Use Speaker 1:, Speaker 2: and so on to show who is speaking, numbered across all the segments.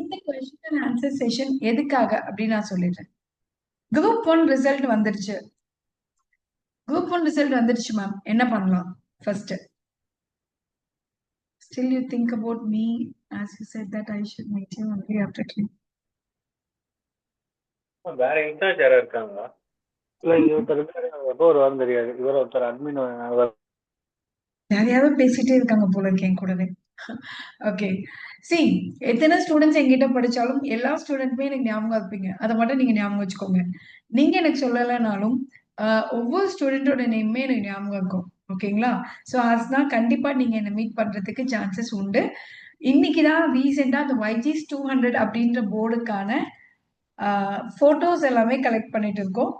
Speaker 1: இந்த question and answer session எதுக்காக அப்படின்னு நான் சொல்லிடுறேன். குரூப் 1 ரிசல்ட் வந்துருச்சு. குரூப் 1 ரிசல்ட் வந்துருச்சு மேம். என்ன பண்ணலாம்? First still you think about me as you said that I should meet you only after clean.
Speaker 2: வேற இன்சார்ஜ் யாரா இருக்காங்களா? இல்ல ஒருத்தர் ஒரு வாரம் தெரியாது, இவர் ஒருத்தர் அட்மின்
Speaker 1: யாரையாவது பேசிட்டே இருக்காங்க போல இருக்கேன் கூடவே. ஓகே சி, எத்தனை ஸ்டூடெண்ட்ஸ் எங்கிட்ட படிச்சாலும் எல்லா ஸ்டூடெண்ட்மே எனக்கு ஞாபகம் இருப்பீங்க. அதை மட்டும் நீங்க ஞாபகம் வச்சுக்கோங்க. நீங்க எனக்கு சொல்லலைனாலும் ஒவ்வொரு ஸ்டூடெண்டோட நேமே எனக்கு ஞாபகம் இருக்கும். ஓகேங்களா? ஸோ அதுதான் கண்டிப்பா நீங்க என்ன மீட் பண்றதுக்கு சான்சஸ் உண்டு. இன்னைக்குதான் ரீசெண்டா அந்த YG's 200 அப்படின்ற போர்டுக்கான போட்டோஸ் எல்லாமே கலெக்ட் பண்ணிட்டு இருக்கோம்.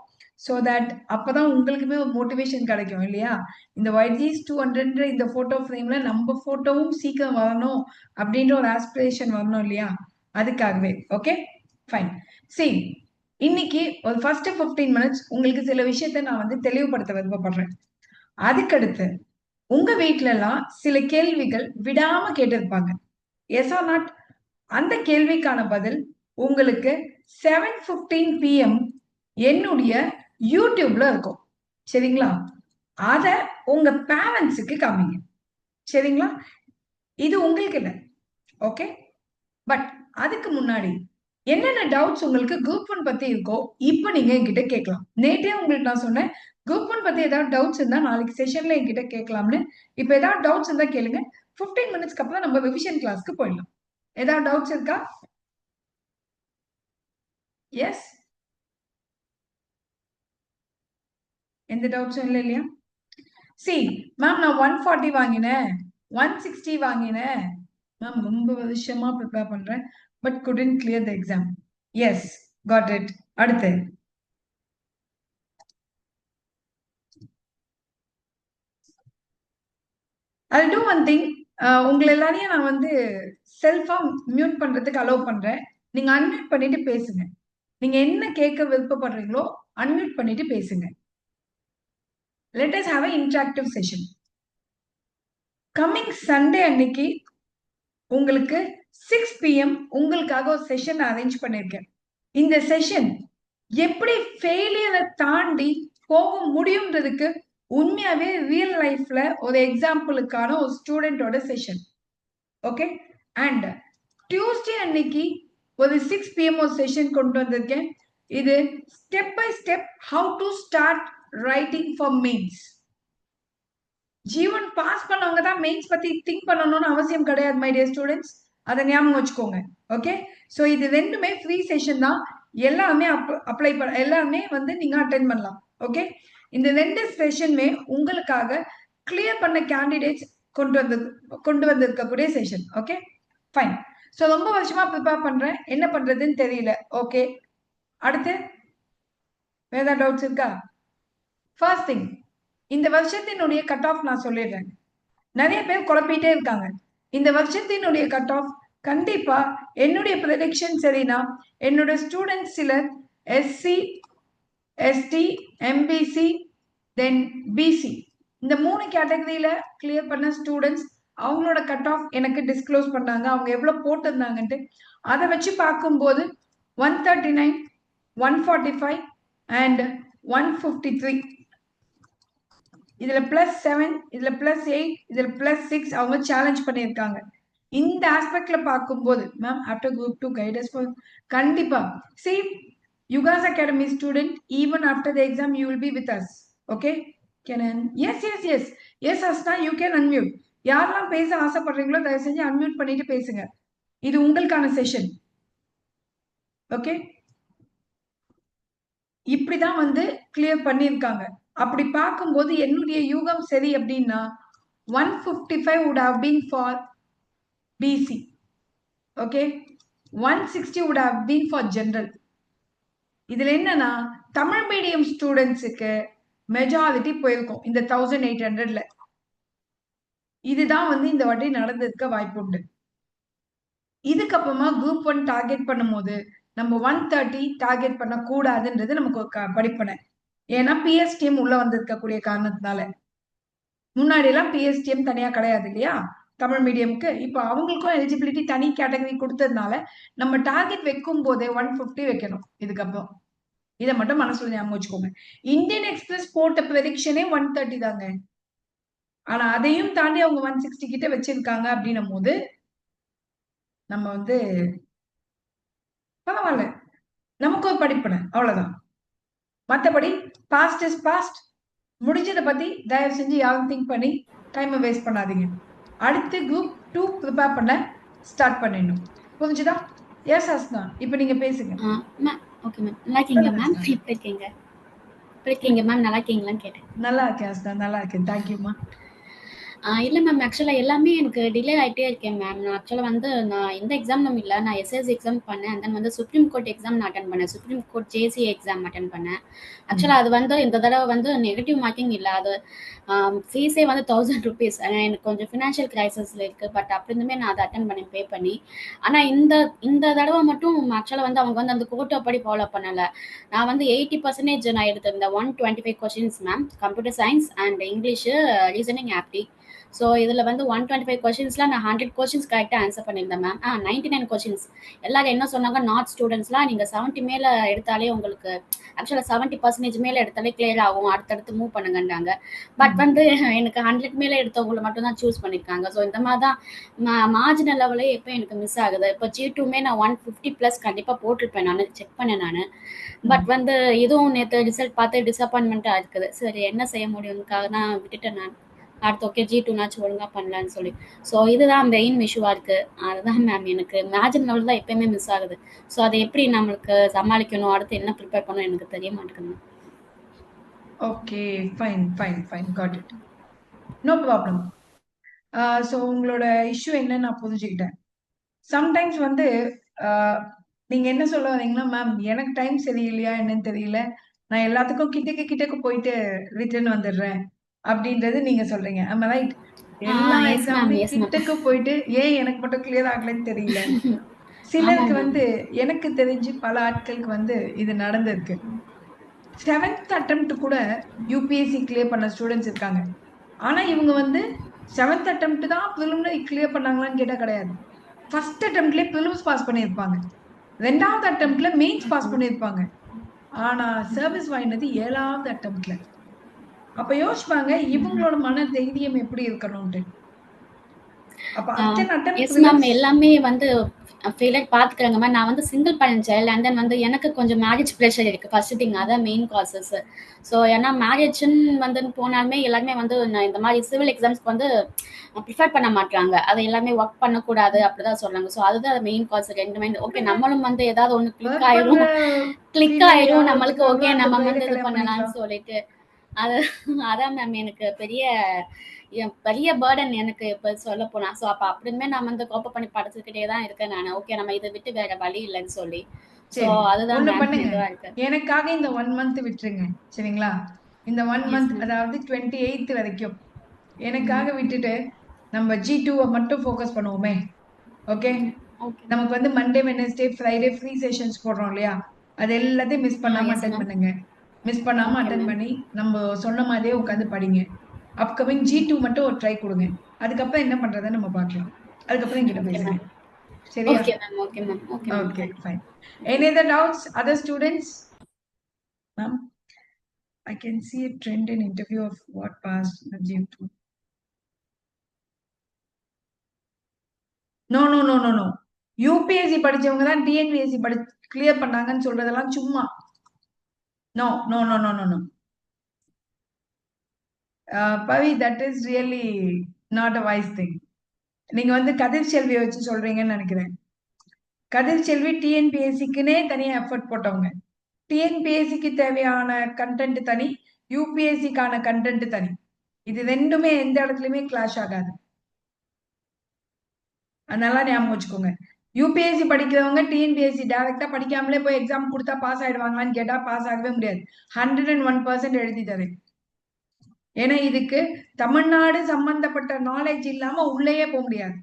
Speaker 1: ஸோ தட் அப்பதான் உங்களுக்குமே ஒரு மோட்டிவேஷன் கிடைக்கும் இல்லையா? இந்த YG's 200 இந்த போட்டோ ஃப்ரேம்ல நம்ம போட்டோவும் சீக்கிரம் வரணும் அப்படின்ற ஒரு ஆஸ்பிரேஷன் வரணும் இல்லையா? அதுக்காகவே. Okay fine. சரி, இன்னைக்கு ஒரு ஃபர்ஸ்ட் 15 மினிட்ஸ் உங்களுக்கு சில விஷயத்த நான் வந்து தெளிவுபடுத்த விருப்பப்படுறேன். அதுக்கடுத்து உங்க வீட்டுல எல்லாம் சில கேள்விகள் விடாம கேட்டிருப்பாங்க. Yes or not? அந்த கேள்விக்கான பதில் உங்களுக்கு 7:15 PM என்னுடைய யூடியூப்ல இருக்கும். சரிங்களா? அத உங்க பேரண்ட்ஸுக்கு காமிங்க. சரிங்களா? இது உங்களுக்கு இல்லை. ஓகே, பட் அதுக்கு முன்னாடி என்னென்ன டவுட்ஸ் உங்களுக்கு குரூப் 1 பத்தி இருக்கோ இப்ப நீங்க என்கிட்ட கேட்கலாம். நேற்றே உங்களுக்கு நான் சொன்னேன், குரூப் 1 பத்தி ஏதாவது டவுட்ஸ் இருந்தா நாளைக்கு செஷன்ல என்கிட்ட கேட்கலாம்னு. இப்ப ஏதாவது டவுட்ஸ் இருந்தா கேளுங்க. 15 மினிட்ஸ்க்கு அப்புறம் நம்ம ரிவிஷன் கிளாஸ்க்கு போயிடலாம். ஏதாவது டவுட்ஸ் இருக்கா? எஸ், எந்த டவுட்ஸும் இல்லை இல்லையா? சி மேம், நான் 140 வாங்கினேன், 160 வாங்கினேன் மேம், ரொம்ப வருஷமா ப்ரிப்பேர் பண்றேன் but couldn't clear the exam. Yes, got it. அடுத்து I'll do one thing. உங்களை எல்லாரையும் நான் வந்து செல்ஃபா மியூட் பண்றதுக்கு அலோவ் பண்றேன். நீங்க அன்மியூட் பண்ணிட்டு பேசுங்க. நீங்க என்ன கேட்க விருப்பப்படுறீங்களோ அன்மியூட் பண்ணிட்டு பேசுங்க. Let us have an interactive session. Coming Sunday அன்னைக்கு உங்களுக்கு 6 PM உங்களுக்காக ஒரு செஷன் அரேஞ்ச் பண்ணிருக்கேன். இந்த செஷன் எப்படி ஃபெயிலியரை தாண்டி போக முடியும்ன்றதுக்கு உண்மையாவே ரியல் லைஃப்ல ஒரு எக்ஸாம்பிளுக்கான ஒரு ஸ்டூடெண்டோட செஷன். ஓகே, அண்ட் டியூஸ்டே அன்னைக்கு ஒரு 6 PM ஒரு செஷன் கொண்டு வந்திருக்கேன். இது step by step how to start writing for mains. ஜீவன் பாஸ் பண்ணவங்க தான் மெயின்ஸ் பத்தி திங்க் பண்ணணும்னு அவசியம் கிடையாது மை டியர் ஸ்டூடெண்ட்ஸ். அதை ஞாபகம் வச்சுக்கோங்க. ஓகே, ஸோ இது ரெண்டுமே ஃப்ரீ செஷன் தான். எல்லாமே அப்ளை பண்ண எல்லாமே வந்து நீங்க அட்டென்ட் பண்ணலாம். ஓகே, இந்த ரெண்டு செஷனுமே உங்களுக்காக கிளியர் பண்ண கேண்டிடேட்ஸ் கொண்டு வந்திருக்கக்கூடிய செஷன். Okay fine. ஸோ ரொம்ப வருஷமா ப்ரிப்பேர் பண்றேன், என்ன பண்றதுன்னு தெரியல. ஓகே, அடுத்து வேற ஏதாவது டவுட்ஸ் இருக்கா? ஃபர்ஸ்ட் திங், இந்த வருஷத்தினுடைய கட் ஆஃப் நான் சொல்லிடுறேன். நிறைய பேர் குழப்பிட்டே இருக்காங்க. இந்த வருஷத்தினுடைய கட் ஆஃப் கண்டிப்பா என்னுடைய ப்ரெடிக்ஷன் சரினா என்னோட ஸ்டூடெண்ட்ஸ் சிலர் SC, ST, MBC, தென் BC இந்த 3 கேட்டகரியில கிளியர் பண்ண ஸ்டூடெண்ட்ஸ் அவங்களோட கட் ஆஃப் எனக்கு டிஸ்க்ளோஸ் பண்ணாங்க. அவங்க எவ்வளவு போட்டிருந்தாங்கன்ட்டு அதை வச்சு பார்க்கும்போது 139, 145 அண்ட் 153, இதுல +7, இதுல +8, இதுல +6 அவங்க சேலஞ்ச் பண்ணியிருக்காங்க. இந்த ஆஸ்பெக்ட்ல பார்க்கும்போது ma'am after group 2 guidance for கண்டிப்பா சி யுகாஸ் academy student even after the exam you will be with us. Okay, can yes yes yes yes Asna you can unmute. யாரெல்லாம் பேச ஆசைப்படுறீங்களோ தயவு செஞ்சு அன்மியூட் பண்ணிட்டு பேசுங்க. இது உங்களுக்கான செஷன். ஓகே, இப்படிதான் வந்து கிளியர் பண்ணியிருக்காங்க. அப்படி பார்க்கும்போது என்னுடைய யூகம் சரி அப்படின்னா 155 would have been for BC. okay, 160 would have been for general. இதுல என்னன்னா தமிழ் மீடியம் ஸ்டூடெண்ட்ஸுக்கு மெஜாரிட்டி போயிருக்கும் இந்த 1800ல. இதுதான் வந்து இந்த வாட்டி நடந்திருக்க வாய்ப்பு உண்டு. இதுக்கப்புறமா குரூப் 1 டார்கெட் பண்ணும்போது நம்ம 130 டார்கெட் பண்ண கூடாதுன்றது நமக்கு படிப்பனை. ஏன்னா PSTM உள்ள வந்திருக்கக்கூடிய காரணத்தினால. முன்னாடி எல்லாம் PSTM தனியா கிடையாது இல்லையா? தமிழ் மீடியம்க்கு இப்போ அவங்களுக்கும் எலிஜிபிலிட்டி தனி கேட்டகரி கொடுத்ததுனால நம்ம டார்கெட் வைக்கும் போதே 150 வைக்கணும் இதுக்கப்புறம். இதை மட்டும் மனசுல ஞாபகம் வச்சுக்கோங்க. இந்தியன் எக்ஸ்பிரஸ் போட்ட ப்ரெடிக்ஷனே 130 தாங்க. ஆனா அதையும் தாண்டி அவங்க 160 கிட்ட வச்சிருக்காங்க அப்படின்னும் போது நம்ம வந்து பரவாயில்ல, நமக்கு ஒரு படிப்பனை அவ்வளவுதான். மற்றபடி பாஸ்ட் இஸ் பாஸ்ட். முடிஞ்சதை பத்தி தயவு செஞ்சு யாரும் திங்க் பண்ணி டைமை வேஸ்ட் பண்ணாதீங்க. அடுத்து குரூப் 2 ப்ரிப்பேர் பண்ண ஸ்டார்ட் பண்ணிடணும். புரிஞ்சுதா? எஸ் அஸ்னா, இப்போ நீங்க பேசுங்க.
Speaker 3: Ma'am okay ma'am. நல்லா இருக்கீங்க மேம்? எப்படி இருக்கீங்க? எப்படி இருக்கீங்க மேம்? நல்லா இருக்கீங்களான்னு கேட்டேன்.
Speaker 1: நல்லா இருக்கேன் அஸ்னா, நல்லா இருக்கேன். தேங்க்யூம்மா.
Speaker 3: இல்லை மேம், ஆக்சுவலாக எல்லாமே எனக்கு டிலே ஆகிட்டே இருக்கேன் மேம். நான் ஆக்சுவலாக வந்து நான் எந்த எக்ஸாம் இல்லை, நான் எஸ்எஸ்சி எக்ஸாம் பண்ணேன். அண்ட் தென் வந்து சுப்ரீம் கோர்ட் எக்ஸாம் நான் அட்டன் பண்ணேன். சுப்ரீம் கோர்ட் ஜேசி எக்ஸாம் அட்டன் பண்ணேன். ஆக்சுவலாக அது வந்து இந்த தடவை வந்து நெகட்டிவ் மார்க்கிங் இல்லை, அது ஃபீஸே வந்து 1000 rupees. எனக்கு கொஞ்சம் ஃபினான்ஷியல் கிரைசிஸில் இருக்குது. பட் அப்படி இருந்துமே நான் அதை அட்டன் பண்ணி பே பண்ணி. ஆனால் இந்த தடவை மட்டும் ஆக்சுவலாக வந்து அவங்க வந்து அந்த கோட்டை படி ஃபாலோ பண்ணலை. நான் வந்து 80% நான் எடுத்திருந்தேன். 125 questions ma'am, computer science and English, reasoning, apti. So இதில் வந்து 125 கொஷின்ஸில் நான் 100 கொஷின்ஸ் கரெக்டாக ஆன்சர் பண்ணியிருந்தேன் மேம். 99 கொஷின்ஸ். எல்லாரும் என்ன சொன்னாங்க, நார்த் ஸ்டூடெண்ட்ஸ்லாம் நீங்கள் 70 மேலே எடுத்தாலே உங்களுக்கு ஆக்சுவலாக 70% மேலே எடுத்தாலே கிளியர் ஆகும், அடுத்தடுத்து மூவ் பண்ணுங்கன்றாங்க. பட் வந்து எனக்கு 100 மேலே எடுத்தவங்களை மட்டும் தான் சூஸ் பண்ணியிருக்காங்க. ஸோ இந்த மாதிரி தான் மார்ஜினல் லெவலே இப்போ எனக்கு மிஸ் ஆகுது. இப்போ G2மே நான் 150+ கண்டிப்பாக போட்டிருப்பேன், நான் செக் பண்ணேன் நான். பட் வந்து இதுவும் நேற்று ரிசல்ட் பார்த்து டிசப்பாயின்மெண்ட்டாக இருக்குது. சரி என்ன செய்ய முடியும்க்காக தான் விட்டுட்டேன் நான். அடுத்து ஓகே G2நாச்சும் ஒழுங்காக பண்ணலான்னு சொல்லி. ஸோ இதுதான் மெயின் இஷ்யூவாக இருக்குது. அதுதான் மேம் எனக்கு மேஜின் லெவல் தான் எப்பயுமே மிஸ் ஆகுது. ஸோ அதை எப்படி நம்மளுக்கு சமாளிக்கணும், அடுத்து என்ன ப்ரிப்பேர் பண்ணணும் எனக்கு தெரிய மாட்டேங்குது.
Speaker 1: Okay, fine fine fine, got it, no problem. So உங்களோட இஷ்யூ என்னன்னு நான் புரிஞ்சுக்கிட்டேன். சம்டைம்ஸ் வந்து நீங்க என்ன சொல்ல வரீங்கன்னா, மேம் எனக்கு டைம் சரியில்லையா என்னன்னு தெரியல, நான் எல்லாத்துக்கும் கிட்டக்கு போயிட்டு ரிட்டர்ன் வந்துடுறேன் அப்படின்றது நீங்க சொல்றீங்க. ஆமா ரைட்? எல்லா எக்ஸாமுமே கிட்டக்கு போயிட்டு ஏன் எனக்கு மட்டும் கிளியர் ஆகலன்னு தெரியல. சிலருக்கு வந்து எனக்கு தெரிஞ்சு பல ஆட்களுக்கு வந்து இது நடந்திருக்கு. 7th attempt கூட யூபிஎஸ்சி கிளியர் பண்ண ஸ்டூடெண்ட்ஸ் இருக்காங்க. ஆனா இவங்க வந்து 7th attempt தான் ப்ரிலிமினரி கிளியர் பண்ணாங்களான்னு கேட்டா கிடையாது. ஃபர்ஸ்ட் அட்டெம்ப்ட்லயே ப்ரிலிம்ஸ் பாஸ் பண்ணியிருப்பாங்க, 2வது அட்டெம்ப்ட்ல மெயின்ஸ் பாஸ் பண்ணியிருப்பாங்க. ஆனா சர்வீஸ் வாங்கினது 7வது அட்டெம்ப்ட்ல. அப்ப யோசிப்பாங்க இவங்களோட மன தைரியம் எப்படி இருக்கணும்ட்டு. அப்ப அத்தனை அட்டெம்ப்ட்
Speaker 3: எல்லாமே வந்து ஃபெயிலியர் பார்த்துக்கிறாங்க மேம். நான் வந்து single parent child and then வந்து எனக்கு கொஞ்சம் மேரேஜ் ப்ரெஷர் இருக்குது ஃபர்ஸ்ட் திங், அதான் மெயின் காசஸ். ஸோ ஏன்னா மேரேஜ்ன்னு வந்து போனாலுமே எல்லாருமே வந்து இந்த மாதிரி சிவில் எக்ஸாம்ஸ்க்கு வந்து ப்ரிஃபர் பண்ண மாட்டாங்க. அதை எல்லாமே ஒர்க் பண்ணக்கூடாது அப்படிதான் சொல்றாங்க. ஸோ அதுதான் மெயின் காஸ். ரெண்டுமே ஓகே, நம்மளும் வந்து ஏதாவது ஒன்று கிளிக் ஆயிடும் நம்மளுக்கு, ஓகே நம்ம வந்து இது பண்ணலாம்னு சொல்லிட்டு அதான் மேம் எனக்கு பெரிய பேர்டன் எனக்கு இப்ப சொல்ல போனா. ஸோ அப்ப அப்படியுமே நான் வந்து கோப்ப பண்ணி படைச்சுக்கிட்டே தான் இருக்கேன் நான். ஓகே நம்ம இதை விட்டு வேற வழி இல்லைன்னு சொல்லி. ஸோ அதுதான்
Speaker 1: எனக்காக இந்த 1 month விட்டுருங்க சரிங்களா? இந்த 1 month அதாவது 28th வரைக்கும் எனக்காக விட்டுட்டு நம்ம G2 மட்டும் ஃபோக்கஸ் பண்ணுவோமே. ஓகே, நமக்கு வந்து Monday Wednesday Friday free sessions போடுறோம் இல்லையா, அது எல்லாத்தையும் மிஸ் பண்ணாம அட்டென்ட் பண்ணுங்க. மிஸ் பண்ணாம அட்டென்ட் பண்ணி நம்ம சொன்ன மாதிரியே உட்காந்து படிங்க. அப்கமிங் G2 மட்டும் ஒரு ட்ரை கொடுங்க. அதுக்கப்புறம் என்ன பண்றதை நம்ம பார்க்கலாம். அதுக்கப்புறம் என்கிட்ட பேசுங்க. சரியா?
Speaker 3: Okay ma'am. Okay ma'am.
Speaker 1: Okay fine. Any other doubts, other students? Ma'am, I can see a trend in interview of what passed the G2. No. UPSC படிச்சவங்க தான் TNPSC கிளியர் பண்ணாங்கன்னு சொல்றதெல்லாம் சும்மா. No. Pavi, that is really not a wise thing. நீங்க வந்து கதிர் செல்வியை வச்சு சொல்றீங்கன்னு நினைக்கிறேன். கதிர் செல்வி டிஎன்பிஎஸ்சிக்குனே தனியா எஃபர்ட் போட்டவங்க. டிஎன்பிஎஸ்சிக்கு தேவையான கண்டென்ட் தனி, யூபிஎஸ்சிக்கான கண்டென்ட் தனி. இது ரெண்டுமே எந்த இடத்துலயுமே கிளாஷ் ஆகாது. அதனால ஞாபகம் வச்சுக்கோங்க. யூபிஎஸ்சி படிக்கிறவங்க டிஎன்பிஎஸ்சி டைரக்டா படிக்காமலே போய் எக்ஸாம் கொடுத்தா பாஸ் ஆயிடுவாங்களான்னு கேட்டா பாஸ் ஆகவே முடியாது. 101% எழுதி தரேன். ஏன்னா இதுக்கு தமிழ்நாடு சம்பந்தப்பட்ட நாலேஜ் இல்லாம உள்ளேயே போக முடியாது.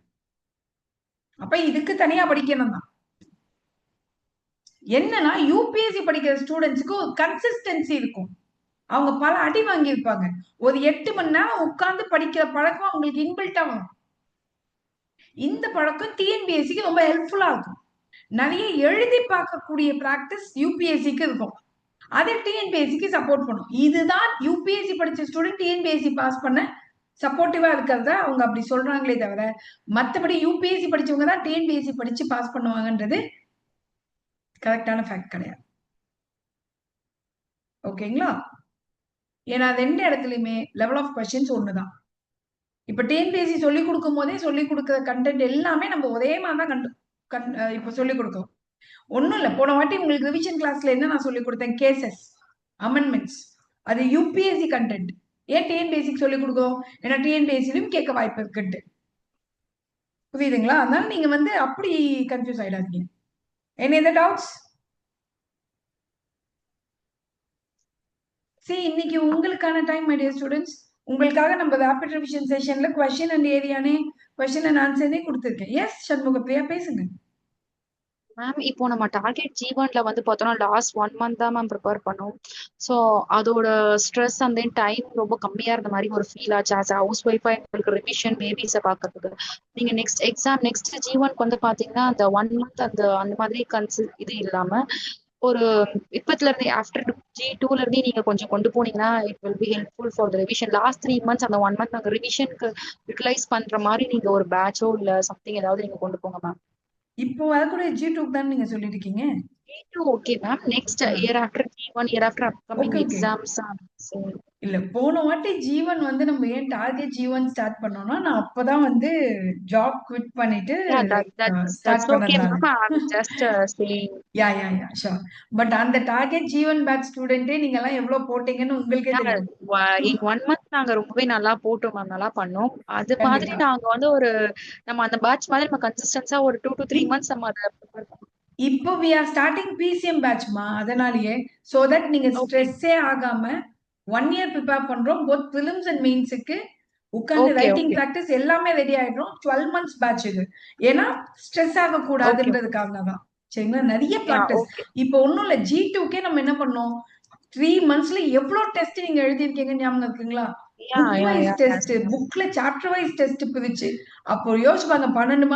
Speaker 1: அப்ப இதுக்கு தனியா படிக்கணும் தான். என்னன்னா யூபிஎஸ்சி படிக்கிற ஸ்டூடெண்ட்ஸுக்கு ஒரு கன்சிஸ்டன்சி இருக்கும். அவங்க பல அடி வாங்கி இருப்பாங்க. ஒரு 8 மணி நேரம் உட்கார்ந்து படிக்கிற பழக்கம் அவங்களுக்கு இன்பில்ட்டா வரும். இந்த பழக்கம் டிஎன்பிஎஸ்சிக்கு ரொம்ப ஹெல்ப்ஃபுல்லா இருக்கும். நிறைய எழுதி பார்க்கக்கூடிய பிராக்டிஸ் யூபிஎஸ்சிக்கு இருக்கும். அதை டிஎன்பிஎஸ்சிக்கு சப்போர்ட் பண்ணும். இதுதான் யூபிஎஸ்சி படிச்ச ஸ்டூடெண்ட் டிஎன்பிஎஸ்சி பாஸ் பண்ண சப்போர்ட்டிவா இருக்கிறத அவங்க அப்படி சொல்றாங்களே தவிர, மத்தபடி யூபிஎஸ்சி படிச்சவங்க தான் டிஎன்பிஎஸ்சி படிச்சு பாஸ் பண்ணுவாங்கன்றது கரெக்டான ஃபேக்ட் கிடையாது. ஓகேங்களா? ஏன்னா ரெண்டு இடத்துலயுமே லெவல் ஆஃப் கொஸ்டின்ஸ் ஒண்ணுதான். இப்ப டிஎன்பிஎஸ்சி சொல்லி கொடுக்கும் போதே சொல்லி கொடுக்கிற கண்டென்ட் எல்லாமே நம்ம ஒரே மாதிரி தான் இப்ப சொல்லி கொடுக்கோம். ஒண்ணும் இல்ல, போன வாட்டி உங்களுக்கு ரிவிஷன் கிளாஸ்ல என்ன நான் சொல்லி கொடுத்தேன்? Cases, amendments. அது யூபிஎஸ்சி கண்டென்ட். ஏன் டிஎன்பிஎஸ்சிக்கு சொல்லி கொடுக்கும்? ஏன்னா டிஎன்பிஎஸ்சிலும் கேட்க வாய்ப்பு இருக்குட்டு. புரியுதுங்களா? அதனால நீங்க வந்து அப்படி கன்ஃபியூஸ் ஆயிடாதீங்க. Any other doubts? See, இன்னைக்கு உங்களுக்கான டைம் மை டியர் ஸ்டூடெண்ட்ஸ். உங்களுக்காக நம்ம ரேபிட் ரிவிஷன் செஷன்ல கொஸ்டின் அண்ட் ஏரியானே கொஸ்டின் அண்ட் ஆன்சர்னே கொடுத்துருக்கேன். எஸ் சண்முக பிரியா, பேசுங்க.
Speaker 4: மேம் இப்போ நம்ம டார்கெட் G1ல வந்து பார்த்தோம்னா லாஸ்ட் 1 மந்த் தான் மேம் ப்ரிப்பேர் பண்ணோம். ஸோ அதோட ஸ்ட்ரெஸ் அண்ட் தென் டைம் ரொம்ப கம்மியா இருந்த மாதிரி ஒரு ஃபீல் ஆச்சு. ஆஸ் ஹவுஸ் ஒய்ஃபா எங்களுக்கு ரிவிஷன் பேபிஸை பார்க்கறதுக்கு. நீங்க நெக்ஸ்ட் G1க்கு வந்து பாத்தீங்கன்னா அந்த 1 மந்த் அந்த மாதிரி இது இல்லாம ஒரு இப்பத்துல இருந்து ஆஃப்டர் G2ல இருந்து நீங்க கொஞ்சம் கொண்டு போனீங்கன்னா it will be helpful for the revision. Last 3 months அந்த 1 மந்த் நாங்க ரிவிஷனுக்கு யூட்டிலைஸ் பண்ற மாதிரி நீங்க ஒரு பேட்சோ இல்ல சம்திங் ஏதாவது நீங்க கொண்டு போங்க மேம்.
Speaker 1: இப்போ வரக்கூடிய G2 தான் நீங்க சொல்லிட்டு இருக்கீங்க.
Speaker 4: G2 okay ma'am. Next year after G1 year after upcoming exams.
Speaker 1: இல்ல, போன வாட்டி G1 வந்து நம்ம ஏன் டார்கெட் G1 ஸ்டார்ட் பண்ணோம்னா, நான் அப்பதான் வந்து ஜாப் குவிட் பண்ணிட்டு ஸ்டார்ட் பண்ணேன்.
Speaker 4: Just saying.
Speaker 1: Yeah sure. But அந்த டார்கெட் G1 பேட்ச் ஸ்டூடெண்டே நீங்க எல்லாம் எவ்வளவு போட்டீங்கன்னு உங்களுக்கே தெரியும்.
Speaker 4: இன் 1 மந்த் நாங்க ரொம்பவே நல்லா போட்டோம் மேம், நல்லா பண்ணோம். அது மாதிரி நாங்க வந்து ஒரு நம்ம அந்த பேட்ச் மாதிரி நம்ம கன்சிஸ்டன்ஸா ஒரு 2 to 3 months நம்ம அதை ப்ரிப்பேர் பண்ணோம்.
Speaker 1: இப்போ we are starting PCM பேட்ச்மா, அதனாலயே so that நீங்க ஸ்ட்ரெஸ்ஸே ஆகாம 1 year ப்ரிப்பேர் பண்றோம். both prelims and mainsக்கு உட்கார்ந்து ரைட்டிங் பிராக்டிஸ் எல்லாமே ரெடி ஆயிடும். 12 months பேட்ச் இது. ஏன்னா ஸ்ட்ரெஸ் ஆக கூடாதுன்றதுக்காக தான். சரிங்களா? நிறைய பிராக்டிஸ். இப்போ ஒண்ணும் இல்ல, G2கே நம்ம என்ன பண்ணோம்? 3 monthsல எவ்வளவு டெஸ்ட் நீங்க எழுதிருக்கீங்க ஞாபகம் இருக்குங்களா? புக்ல சாப்டர் வைஸ் டெஸ்ட் பிரிச்சு அப்போ யோசிப்பாங்க 12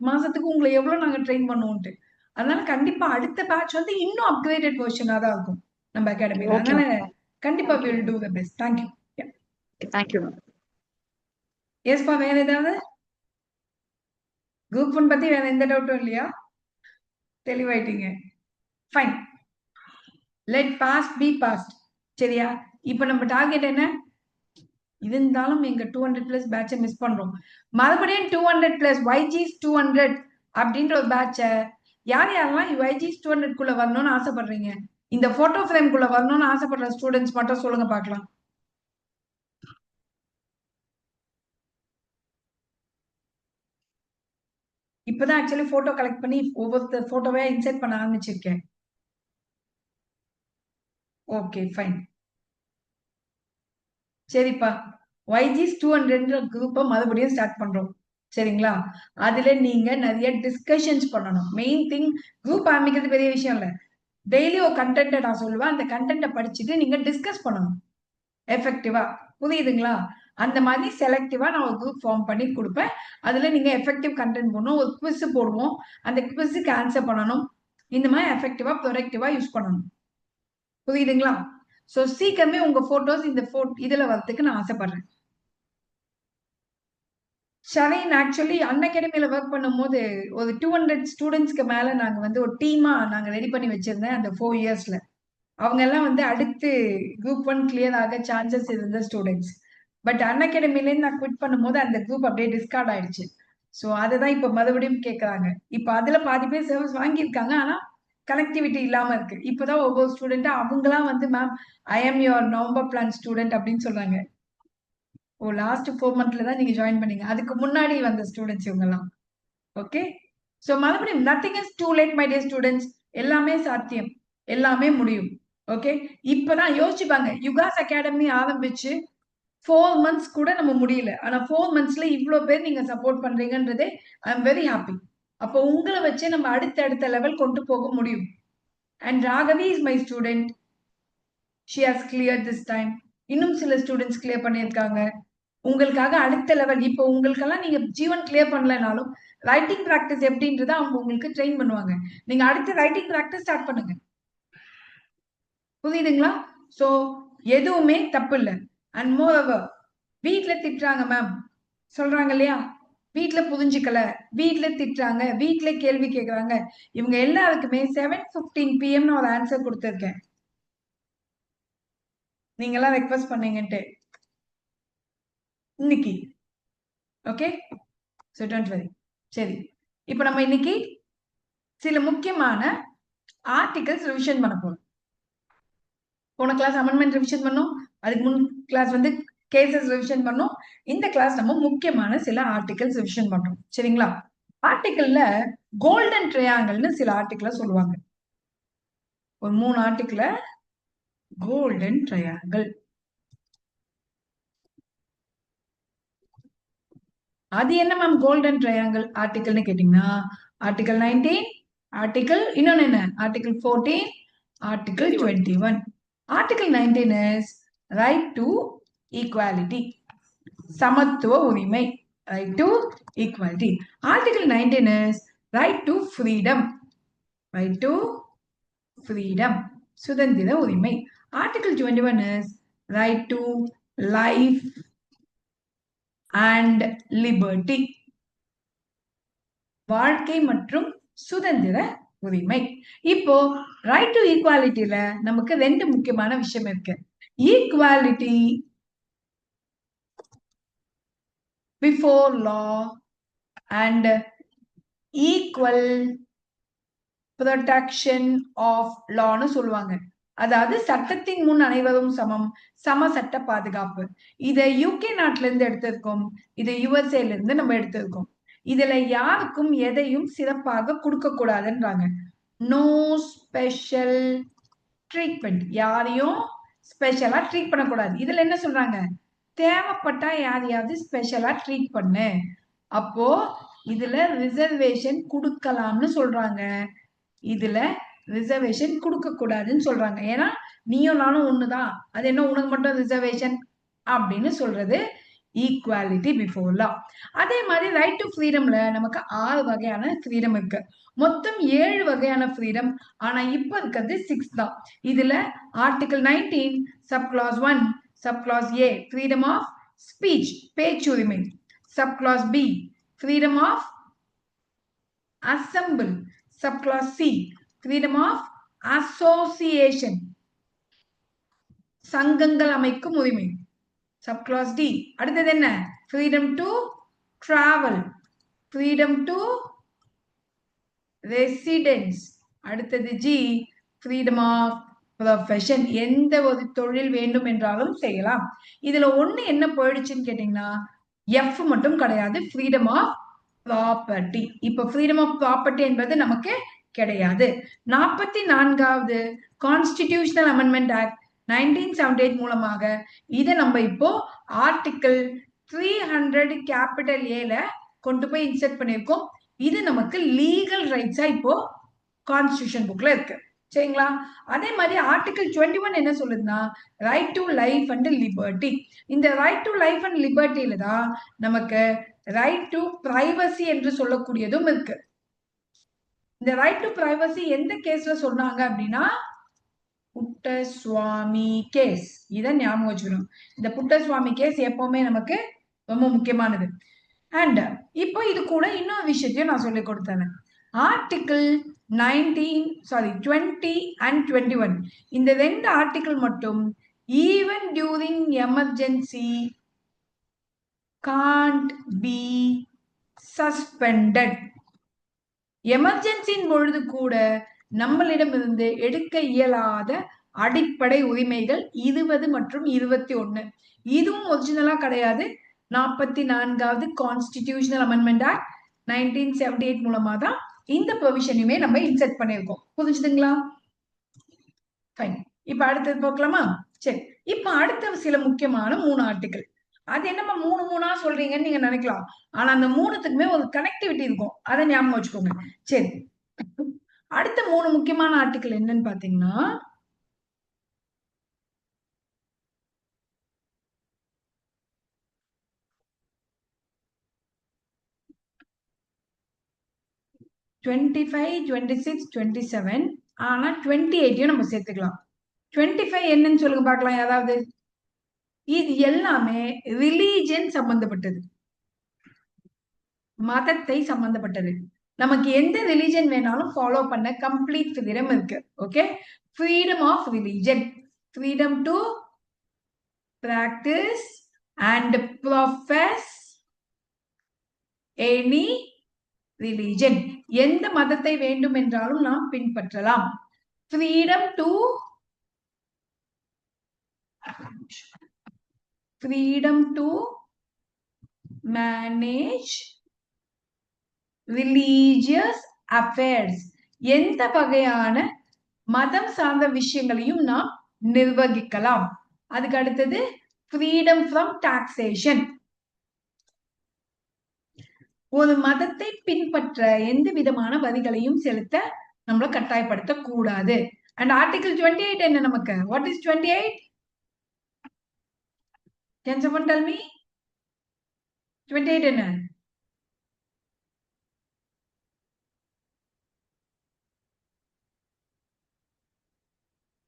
Speaker 1: மாசத்துக்கு உங்களை எவ்வளவு நாங்க ட்ரெயின் பண்ணுவோம்ட்டு. அதனால கண்டிப்பா அடுத்த பேட்ச் வந்து இன்னும் அப்கிரேடட் வெர்ஷனா தான் இருக்கும் நம்ம அகாடமில. அதனால கண்டிப்பா we will do the best. Thank you.
Speaker 4: Thank you.
Speaker 1: Yes பா, வேற ஏதாவது குரூப் 1 பத்தி வேற எந்த டவுட்டும் இல்லையா? தெளிவாயிட்டீங்க. Fine. Let past be past. சரியா? இப்போ நம்ம டார்கெட் என்ன? இருந்தாலும் எங்க 200+ பேட்சை மிஸ் பண்றோம். மறுபடியும் 200+ YGs 200 அப்படின்ற ஒரு பேட்சை யாரெல்லாம் YGs 200 குள்ள வரணும்னு ஆசைப்படுறீங்க? இந்த போட்டோ ஃப்ரேம் குள்ள வரணும்னு ஆசைப்படுற ஸ்டூடெண்ட்ஸ் மட்டும் சொல்லுங்க பார்க்கலாம். இப்பதான் ஆக்சுவலி போட்டோ கலெக்ட் பண்ணி ஒவ்வொரு போட்டோவே இன்சர்ட் பண்ண ஆரம்பிச்சிருக்கேன். Okay fine. சரிப்பா, YGs 200 குரூப்பை மறுபடியும் ஸ்டார்ட் பண்றோம். சரிங்களா? அதுல நீங்க நிறைய டிஸ்கஷன்ஸ் பண்ணணும். மெயின் திங், குரூப் ஆரம்பிக்கிறது பெரிய விஷயம் இல்ல. டெய்லி ஒரு கண்டென்ட்டை நான் சொல்லுவேன். அந்த கண்டென்ட்டை படிச்சுட்டு நீங்க டிஸ்கஸ் பண்ணணும் எஃபெக்டிவா. புரியுதுங்களா? அந்த மாதிரி செலக்டிவா நான் ஒரு குரூப் ஃபார்ம் பண்ணி கொடுப்பேன். அதுல நீங்க எஃபெக்டிவ் கண்டென்ட் பண்ணணும். ஒரு குவிஸ் போடுவோம், அந்த குவிஸுக்கு ஆன்சர் பண்ணணும். இந்த மாதிரி எஃபெக்டிவா ப்ரொடக்டிவா யூஸ் பண்ணணும். புரியுதுங்களா? சோ சீக்கிரமே உங்க போட்டோஸ் இந்த இதுல வரதுக்கு நான் ஆசைப்படுறேன். ஷரீன், ஆக்சுவலி அன்அகாடமில ஒர்க் பண்ணும் போது ஒரு 200 ஸ்டூடெண்ட்ஸ்க்கு மேல நாங்க வந்து ஒரு டீமா நாங்க ரெடி பண்ணி வச்சிருந்தேன். அந்த 4 இயர்ஸ்ல அவங்க எல்லாம் வந்து அடுத்து குரூப் 1 கிளியர் ஆக சான்சஸ் இருந்த ஸ்டூடெண்ட்ஸ். பட் அன்அகாடமில நான் குவிட் பண்ணும்போது அந்த குரூப் அப்படியே டிஸ்கார்ட் ஆயிடுச்சு. சோ அதுதான் இப்ப மறுபடியும் கேட்கறாங்க. இப்ப அதுல பாதி பேர் சர்வீஸ் வாங்கியிருக்காங்க, ஆனா கனெக்டிவிட்டி இல்லாம இருக்கு. இப்பதான் ஒவ்வொரு ஸ்டூடெண்டா அவங்களாம் வந்து ma'am I am your November plan student அப்படின்னு சொல்றாங்க. ஓ, லாஸ்ட் 4 monthsல தான் நீங்க ஜாயின் பண்ணீங்க. அதுக்கு முன்னாடி வந்த ஸ்டூடெண்ட்ஸ் இவங்க எல்லாம். ஓகே, சோ மறுபடியும் nothing is too late my dear students. எல்லாமே சாத்தியம், எல்லாமே முடியும். ஓகே, இப்பதான் யோசிச்சுப்பாங்க. யுகாஸ் அகாடமி ஆரம்பிச்சு 4 months கூட நம்ம முடியல. ஆனா 4 monthsல இவ்வளவு பேர் நீங்க சப்போர்ட் பண்றீங்கன்றதே ஐ எம் வெரி ஹாப்பி. அப்போ உங்களை வச்சு நம்ம அடுத்த லெவல் கொண்டு போக முடியும். And Raghavi is my student. She has clear this time. இன்னும் சில ஸ்டூடெண்ட்ஸ் கிளியர் பண்ணியிருக்காங்க. உங்களுக்காக அடுத்த லெவல். இப்போ உங்களுக்கெல்லாம் நீங்க ஜீவன் கிளியர் பண்ணலனாலும் ரைட்டிங் பிராக்டிஸ் எப்படின்றத அவங்க உங்களுக்கு ட்ரெயின் பண்ணுவாங்க. நீங்க அடுத்த ரைட்டிங் பிராக்டிஸ் ஸ்டார்ட் பண்ணுங்க. புரியுதுங்களா? சோ எதுவுமே தப்பு இல்ல. அண்ட் மோர் வீட்ல திட்டுறாங்க மேம் சொல்றாங்க இல்லையா, வீட்ல புரிஞ்சுக்கல, வீட்ல திட்டுறாங்க, வீட்ல கேள்வி கேக்குறாங்க, இவங்க எல்லாருக்குமே 7:15 PM ஒரு ஆன்சர் கொடுத்திருக்கேன். நீங்க எல்லாம் ரெக்வஸ்ட் பண்ணீங்கன்ட்டு இன்னைக்கு. Okay, so don't worry. சரி, இப்போ நம்ம இன்னைக்கு சில முக்கியமான ஆர்டிகல்ஸ் ரிவிஷன் பண்ண போறோம். போன கிளாஸ் அமெண்ட்மெண்ட் ரிவிஷன் பண்ணோம், அதுக்கு முன் கிளாஸ் வந்து கேசஸ் ரிவிஷன் பண்ணோம். இந்த கிளாஸ் நம்ம முக்கியமான சில ஆர்டிகல்ஸ் ரிவிஷன் பண்றோம். சரிங்களா? ஆர்டிகல்ல கோல்டன் ட்ரையாங்கிள்னு சில ஆர்டிகிள சொல்லுவாங்க. ஒரு 3 ஆர்டிகிள கோல்டன் ட்ரையாங்கிள். அது என்ன மேம் கோல்டன் ட்ரையாங்கிள் ஆர்டிகல்னு கேட்டீங்கன்னா, ஆர்டிகல் 19, ஆர்டிகல் இன்னொன்னு என்ன, article 14, article 21. Article 19 is right to equality, சமத்துவ உரிமை, right to equality. Article 19 is right to freedom, right to freedom, சுதந்திர உரிமை. Article 21 is right to life and liberty, வாழ்க்கை மற்றும் சுதந்திர உரிமை. இப்போ ரைட் டு ஈக்குவாலிட்டியில நமக்கு 2 முக்கியமான விஷயம் இருக்கு. Equality before law and equal protection of லான்னு சொல்லுவாங்க. அதாவது சட்டத்தின் முன் அனைவரும் சமம், சம சட்ட பாதுகாப்பு. இதை யூகே நாட்டுல இருந்து எடுத்திருக்கோம், இதை யுஎஸ்ஏல இருந்து நம்ம எடுத்திருக்கோம். இதுல யாருக்கும் எதையும் சிறப்பாக கொடுக்க கூடாதுன்றாங்க. நோ ஸ்பெஷல் ட்ரீட்மெண்ட், யாரையும் ஸ்பெஷலா ட்ரீட் பண்ணக்கூடாது. இதுல என்ன சொல்றாங்க, தேவைப்பட்டா யாரையாவது ஸ்பெஷலா ட்ரீட் பண்ணு. அப்போ இதுல ரிசர்வேஷன் கொடுக்கலாம்னு சொல்றாங்க, இதுல ரிசர்வேஷன் கொடுக்க கூடாதுன்னு சொல்றாங்க. ஏன்னா நீயும் நானும் ஒண்ணுதான், அது என்ன உனக்கு மட்டும் ரிசர்வேஷன் அப்படின்னு சொல்றது ஈக்குவாலிட்டி பிஃபோர் லா. அதே மாதிரி ரைட் டு ஃப்ரீடம்ல நமக்கு 6 வகையான ஃப்ரீடம் இருக்கு. மொத்தம் 7 வகையான ஃப்ரீடம், ஆனா இப்ப இருக்கிறது 6 தான். இதுல article 19 sub clause 1 sub clause A freedom of speech, பேச்சுரிமை. Sub clause B freedom of assemble. Sub clause C freedom of association, சங்கங்கள் அமைக்கும் உரிமை. சப் கிளாஸ் டி அடுத்தது என்ன, freedom to travel, freedom to residence. அடுத்தது ஜி ஃப்ரீடம் ஆஃப் ப்ரொஃபஷன், எந்த ஒரு தொழில் வேண்டும் என்றாலும் செய்யலாம். இதுல ஒண்ணு என்ன போயிடுச்சுன்னு கேட்டீங்கன்னா, எஃப் மட்டும் கிடையாது, ஃப்ரீடம் ஆஃப் ப்ராப்பர்ட்டி. இப்ப ஃப்ரீடம் ஆஃப் ப்ராப்பர்ட்டி என்பது நமக்கு கிடையாது. 44வது கான்ஸ்டிடியூஷனல் அமெண்ட்மெண்ட் ஆக்ட் 1978 மூலமாக இதை நம்ம இப்போ ஆர்டிகிள் 300 கேபிட்டல் ஏல கொண்டு போய் இன்செர்ட் பண்ணிருக்கோம். இது நமக்கு லீகல் ரைட்ஸா இப்போ கான்ஸ்டிடியூஷன் புக்ல இருக்கு. சரிங்களா? அதே மாதிரி ஆர்டிகிள் 21 என்ன சொல்லுதுன்னா, right to life and liberty. இந்த ரைட் டு லைஃப் அண்ட் லிபர்ட்டியில தான் நமக்கு ரைட் டு பிரைவசி என்று சொல்லக்கூடியதும் இருக்கு. இந்த ரைட் டு பிரைவசி எந்த கேஸ்ல சொன்னாங்க அப்படின்னா, புட்டசுவாமி கேஸ். இதை ஞாபகம் வச்சுக்கணும். இந்த புட்டசுவாமி கேஸ் எப்பவுமே நமக்கு ரொம்ப முக்கியமானது. அண்ட் இப்போ இது கூட இன்னொரு விஷயத்தையும் நான் சொல்லி கொடுத்தேன். ஆர்டிகிள் 20 and 21 இந்த 2 ஆர்டிகிள் மட்டும் even during emergency can't be suspended. எமர்ஜென்சியின் பொழுது கூட நம்மளிடமிருந்து எடுக்க இயலாத அடிப்படை உரிமைகள் 20 மற்றும் 21. இதுவும் ஒரிஜினலா கிடையாது. 44வது கான்ஸ்டிடியூஷனல் அமெண்ட்மெண்ட் ஆக்ட் 1978 மூலமா தான் இந்த ப்ரொவிஷனையுமே நம்ம இன்செர்ட் பண்ணிருக்கோம். புரிஞ்சுதுங்களா? ஃபைன். இப்ப அடுத்தது பார்க்கலாமா? சரி, இப்ப அடுத்த சில முக்கியமான 3 ஆர்டிகிள். அது என்னமா 3 சொல்றீங்கன்னு நீங்க நினைக்கலாம். ஆனா அந்த 3த்துக்குமே ஒரு கனெக்டிவிட்டி இருக்கும், அதை ஞாபகம் வச்சுக்கோங்க. சரி, அடுத்த 3 முக்கியமான ஆர்டிகிள் என்னன்னு பாத்தீங்கன்னா, 25, 26, 27. ஆனா 28 நம்ம சேர்த்துக்கலாம். 25 என்னன்னு சொல்லுங்க பார்க்கலாம் யாராவது. இது எல்லாமே ரிலீஜன் சம்பந்தப்பட்டது, மதத்தை சம்பந்தப்பட்டது. நமக்கு எந்த ரிலீஜன் வேணாலும் ஃபாலோ பண்ண கம்ப்ளீட் ஃப்ரீடம் இருக்கு. Okay, freedom of religion, freedom to practise and profess any religion. எந்த மதத்தை வேண்டும் என்றாலும் நாம் பின்பற்றலாம். Freedom to manage religious affairs. எந்த வகையான மதம் சார்ந்த விஷயங்களையும் நாம் நிர்வகிக்கலாம். அதுக்கு அடுத்தது ஃப்ரீடம் ஃப்ரம் டாக்ஸேஷன். ஒரு மதத்தை பின்பற்ற எந்த விதமான வரிகளையும் செலுத்த நம்மள கட்டாயப்படுத்த கூடாது. அண்ட் ஆர்டிகல் 28 என்ன நமக்கு? What is 28? Can someone tell me? 28 என்ன?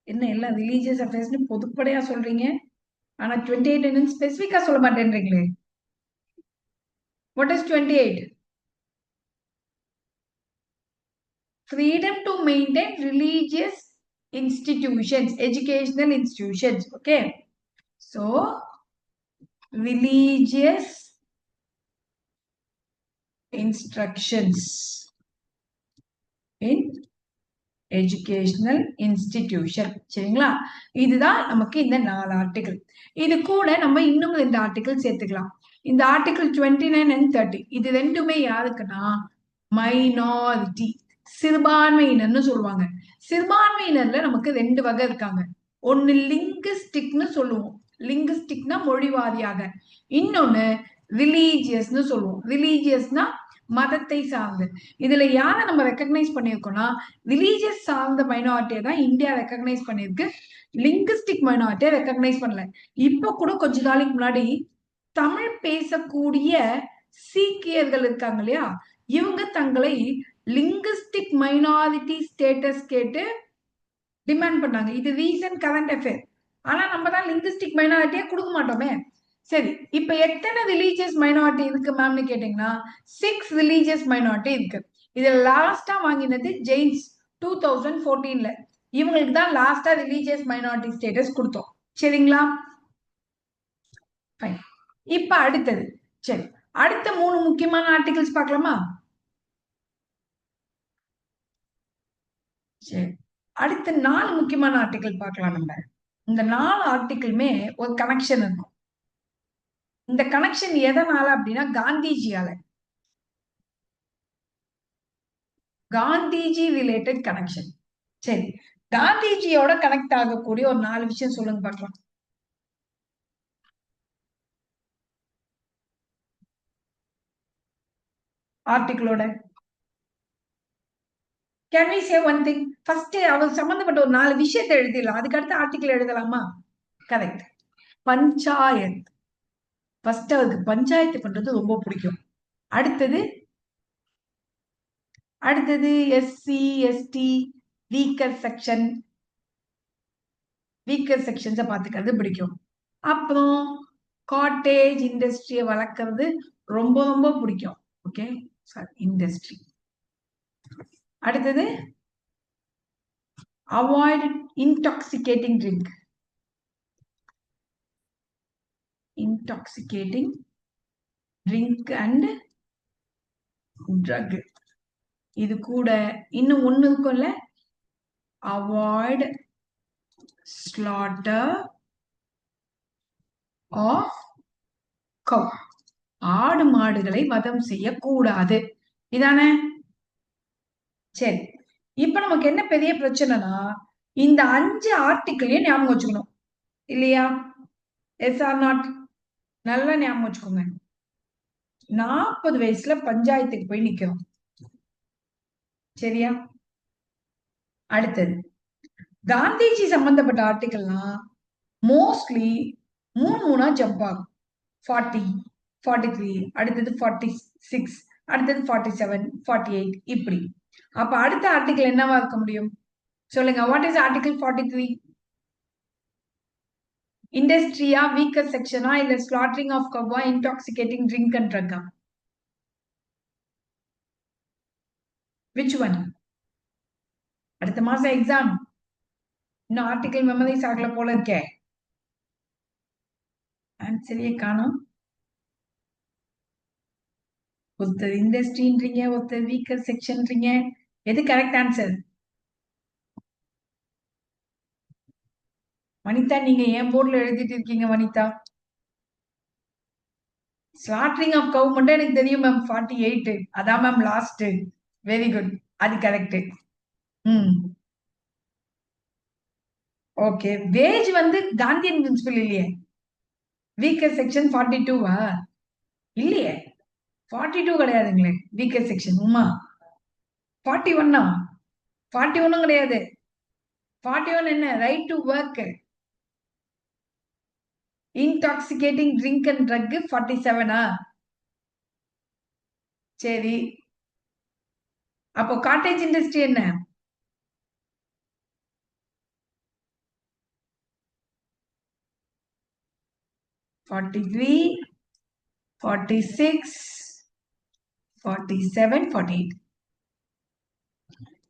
Speaker 1: என்ன எல்லாம் ரிலீஜியஸ் அஃபேர்ஸ்னு பொதுப்படையா சொல்றீங்க, ஆனா 28 என்னன்னு ஸ்பெசிபிக்கா சொல்ல மாட்டேன்றீங்களே. What is 28? Freedom to maintain religious institutions, educational institutions. Okay, so religious instructions in educational institution. சரிங்களா? இதுதான் நமக்கு இந்த 4 ஆர்டிகிள். இது கூட நம்ம இன்னும் 2 ஆர்டிகிள் சேர்த்துக்கலாம். இந்த ஆர்டிகிள் 29 and 30 இது ரெண்டுமே யாருக்குன்னா மைனாரிட்டி, சிறுபான்மையினர்னு சொல்லுவாங்க. சிறுபான்மையினர்ல நமக்கு 2 வகை இருக்காங்க. ஒன்னு லிங்குஸ்டிக்னு சொல்லுவோம், லிங்குஸ்டிக்னா மொழிவாரியாக. இன்னொன்னு ரிலீஜியஸ்னு சொல்லுவோம், ரிலீஜியஸ்னா மதத்தை சார்ந்து. இதுல யாரை நம்ம ரெக்கக்னைஸ் பண்ணிருக்கோம்னா ரிலீஜியஸ் சார்ந்த மைனாரிட்டியை தான் இந்தியா ரெக்கக்னைஸ் பண்ணிருக்கு, லிங்குஸ்டிக் மைனாரிட்டியை ரெக்கக்னைஸ் பண்ணல. இப்ப கூட கொஞ்ச நாளைக்கு முன்னாடி தமிழ் பேசக்கூடிய சீக்கியர்கள் இருக்காங்க இல்லையா, இவங்க தங்களை லிங்குஸ்டிக் மைனாரிட்டி ஸ்டேட்டஸ் கேட்டு டிமாண்ட் பண்ணாங்க. இது ரீசன்ட் கரண்ட் அஃபேர். ஆனா நம்ம தான் லிங்குஸ்டிக் மைனாரிட்டியை கொடுக்க மாட்டோமே. சரி, இப்ப எத்தனை ரிலீஜியஸ் மைனாரிட்டி இருக்கு மேம்னு கேட்டீங்கன்னா 6 ரிலீஜியஸ் மைனாரிட்டி இருக்கு. இதுல லாஸ்டா வாங்கினது ஜெயின்ஸ் 2014ல. இவங்களுக்கு தான் லாஸ்டா ரிலீஜியஸ் மைனாரிட்டி ஸ்டேட்டஸ் கொடுத்தோம். சரிங்களா? ஃபைன். இப்ப அடுத்தது, சரி, அடுத்த 3 முக்கியமான ஆர்டிகிள்ஸ் பார்க்கலாமா? சரி, அடுத்த 4 முக்கியமான ஆர்டிகிள் பார்க்கலாம். நம்ம இந்த 4 ஆர்டிகிளுமே ஒரு கனெக்ஷன் இருக்கும். இந்த கனெக்ஷன் எதனால அப்படின்னா காந்திஜியால, காந்திஜி ரிலேட்டட் கனெக்ஷன். சரி, காந்திஜியோட கனெக்ட் ஆகக்கூடிய ஒரு 4 விஷயம் சொல்லுங்க பார்க்கலாம். ஆர்டிகிளோட can we say one thing? First அவர் சம்பந்தப்பட்ட ஒரு 4 விஷயத்தை எழுதிடலாம், அதுக்கு அடுத்த ஆர்டிகிள் எழுதலாமா? கரெக்ட். பஞ்சாயத். ஃபர்ஸ்ட் அவருக்கு பஞ்சாயத்து பண்றது ரொம்ப பிடிக்கும். அடுத்தது எஸ்சி எஸ்டி வீக்கர் செக்ஷன்ஸை பார்த்துக்கிறது பிடிக்கும். அப்புறம் காட்டேஜ் இண்டஸ்ட்ரியை வளர்க்கறது ரொம்ப ரொம்ப பிடிக்கும். Okay, industry. அடுத்தது avoid intoxicating drink, and drug. இது கூட இன்னும் ஒண்ணு இருக்கும்ல, அவாய்ட் ஸ்லாட்டர் ஆஃப் கவ், ஆடு மாடுகளை வதம் செய்யக்கூடாது. இதானே? சரி, இப்ப நமக்கு என்ன பெரிய பிரச்சனைனா இந்த 5 ஆர்டிகிளையும் ஞாபகம் வச்சுக்கணும் இல்லையா? Yes or not? நல்லா ஞாபகம் வச்சுக்கோங்க. 40 வயசுல பஞ்சாயத்துக்கு போய் நிக்கிறோம். சரியா? அடுத்தது காந்திஜி சம்பந்தப்பட்ட ஆர்டிகிள்னா மோஸ்ட்லி 3 ஜம்ப் ஆகும். 40, 43, அடுத்தது 46, அடுத்தது 47, 48 இப்படி. அப்ப அடுத்த ஆர்டிகல் என்னவா இருக்க முடியும் சொல்லுங்க. What is article 43? இண்டஸ்ட்ரியா, வீக்கர் செக்ஷனா, இல்ல ஸ்லாட்டரிங் ஆஃப் கவ்வா, இன்டாக்சிகேட்டிங் ட்ரிங்க் அண்ட் ட்ரக்கா? Which one? அடுத்த மாசம் எக்ஸாம், இன்னும் ஆர்டிகல் மெமரைஸ் ஆகல போல இருக்கே. ஆன்சரியே காணும். ஒருத்தர் இண்டஸ்ட்ரின்றீங்க, ஒருத்தர் வீக்கர் செக்ஷன்றீங்க. எது கரெக்ட் ஆன்சர்? வனிதா, நீங்க ஏன் போர்ட்ல எழுதிட்டு இருக்கீங்க வனிதா? ஸ்லாட்டரிங் ஆஃப் கவ் மட்டும் எனக்கு தெரியும் மேம், 48. அதான் மேம் லாஸ்ட். வெரி குட், அது கரெக்ட். ம், ஓகே. வேஜ் வந்து காந்தியன் பிரின்சிபல் இல்லையே. வீக்கர் செக்ஷன் 42வா? இல்லையே, 42 கிடையாதுங்களே வீக்கர் செக்ஷன். உமா, 41ஆ? 41 கிடையாது. 41 என்ன? Right to work, intoxicating drink and drug 47ஆ? சரி, அப்போ காட்டேஜ் இண்டஸ்ட்ரி என்ன? Forty three, 46, 47, 48.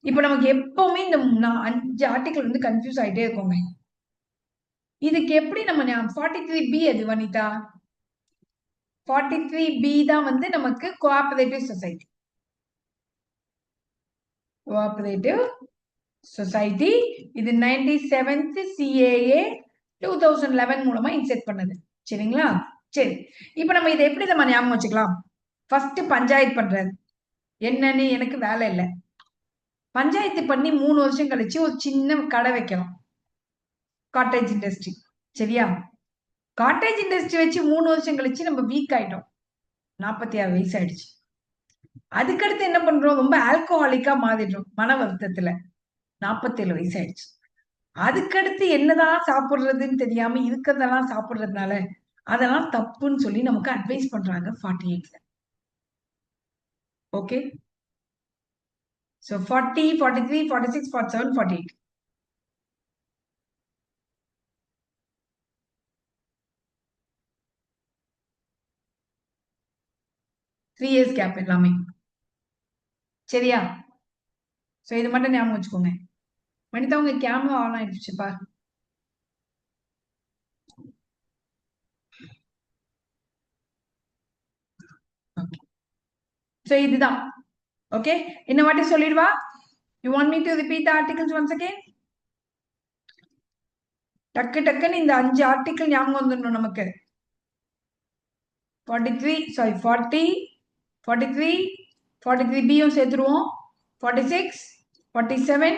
Speaker 1: இப்ப நமக்கு எப்பவுமே இந்த 5 ஆர்டிகல் வந்து கன்ஃபியூஸ் ஆயிட்டே இருக்கோங்க. இதுக்கு எப்படி நம்ம 43B எது வனிதா? 43B தான் வந்து நமக்கு கோஆபரேட்டிவ் சொசைட்டி. கோஆபரேட்டிவ் சொசைட்டி இது 97th CAA 2011 மூலமா இன்செர்ட் பண்ணது. சரிங்களா? சரி, இப்ப நம்ம இதை எப்படி நம்ம ஞாபகம் வச்சுக்கலாம்? ஃபர்ஸ்ட் பஞ்சாயத்து பண்றது என்னன்னு எனக்கு வேலை இல்லை. பஞ்சாயத்து பண்ணி 3 வருஷம் கழிச்சு ஒரு சின்ன கடை வைக்கலாம், காட்டேஜ் இண்டஸ்ட்ரி. சரியா? காட்டேஜ் இண்டஸ்ட்ரி வச்சு 3 வருஷம் கழிச்சு நம்ம வீக் ஆயிட்டோம், 46 வயசு ஆயிடுச்சு. அதுக்கடுத்து என்ன பண்றோம்? ரொம்ப ஆல்கோஹாலிக்கா மாறிடுறோம் மன வருத்தத்துல, 47 வயசு ஆயிடுச்சு. அதுக்கடுத்து என்னதான் சாப்பிடுறதுன்னு தெரியாம இருக்கிறதெல்லாம் சாப்பிடுறதுனால அதெல்லாம் தப்புன்னு சொல்லி நமக்கு அட்வைஸ் பண்றாங்க 48ல. Okay, so 40, 43, 46, 47, 48. Three years gap எல்லாமே. சரியா? சோ இது மட்டும் ஞாபகம் வச்சுக்கோங்க. வனிதா, உங்க கேமரா ஆன் ஆயிடுச்சுப்பா. சோ இதுதான். ஓகே, இந்த வாட்டி சொல்லிடுவா. You want me to repeat the articles once again? டக்கு டக்குன்னு இந்த 5 ஆர்டிகல் ஞாபகம் வந்துடணும் நமக்கு. 43, சாரி 40, 43, 43B சேர்த்துருவோம். 46, 47,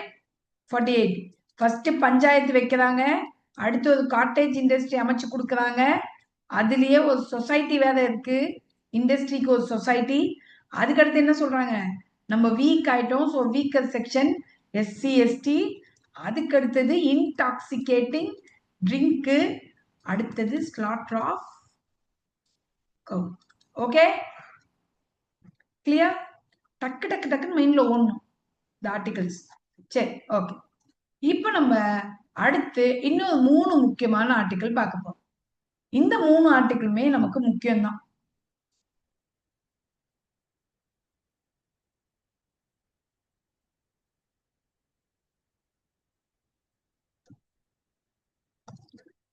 Speaker 1: 48. ஃபர்ஸ்ட் பஞ்சாயத்து வைக்கிறாங்க, அடுத்து ஒரு காட்டேஜ் இண்டஸ்ட்ரி அமைச்சு கொடுக்குறாங்க, அதுலயே ஒரு சொசைட்டி வேற இருக்கு, இண்டஸ்ட்ரிக்கு ஒரு சொசைட்டி. அதுக்கடுத்து என்ன சொல்றாங்க? நம்ம வீக் ஆயிட்டோம், so weaker section SC ST. அதுக்கு அடுத்தது இன்டாக்சிகேட்டிங் ட்ரிங்க்கு, அடுத்தது slaughter of cow. Okay, clear? டக்கு டக்கு டக்குன்னு மைண்ட்ல ஓடணும் இந்த ஆர்டிகல்ஸ். சரி, ஓகே. இப்போ நம்ம அடுத்து இன்னும் 3 முக்கியமான ஆர்டிகல் பார்க்க போறோம். இந்த 3 ஆர்டிகிளுமே நமக்கு முக்கியம்தான்.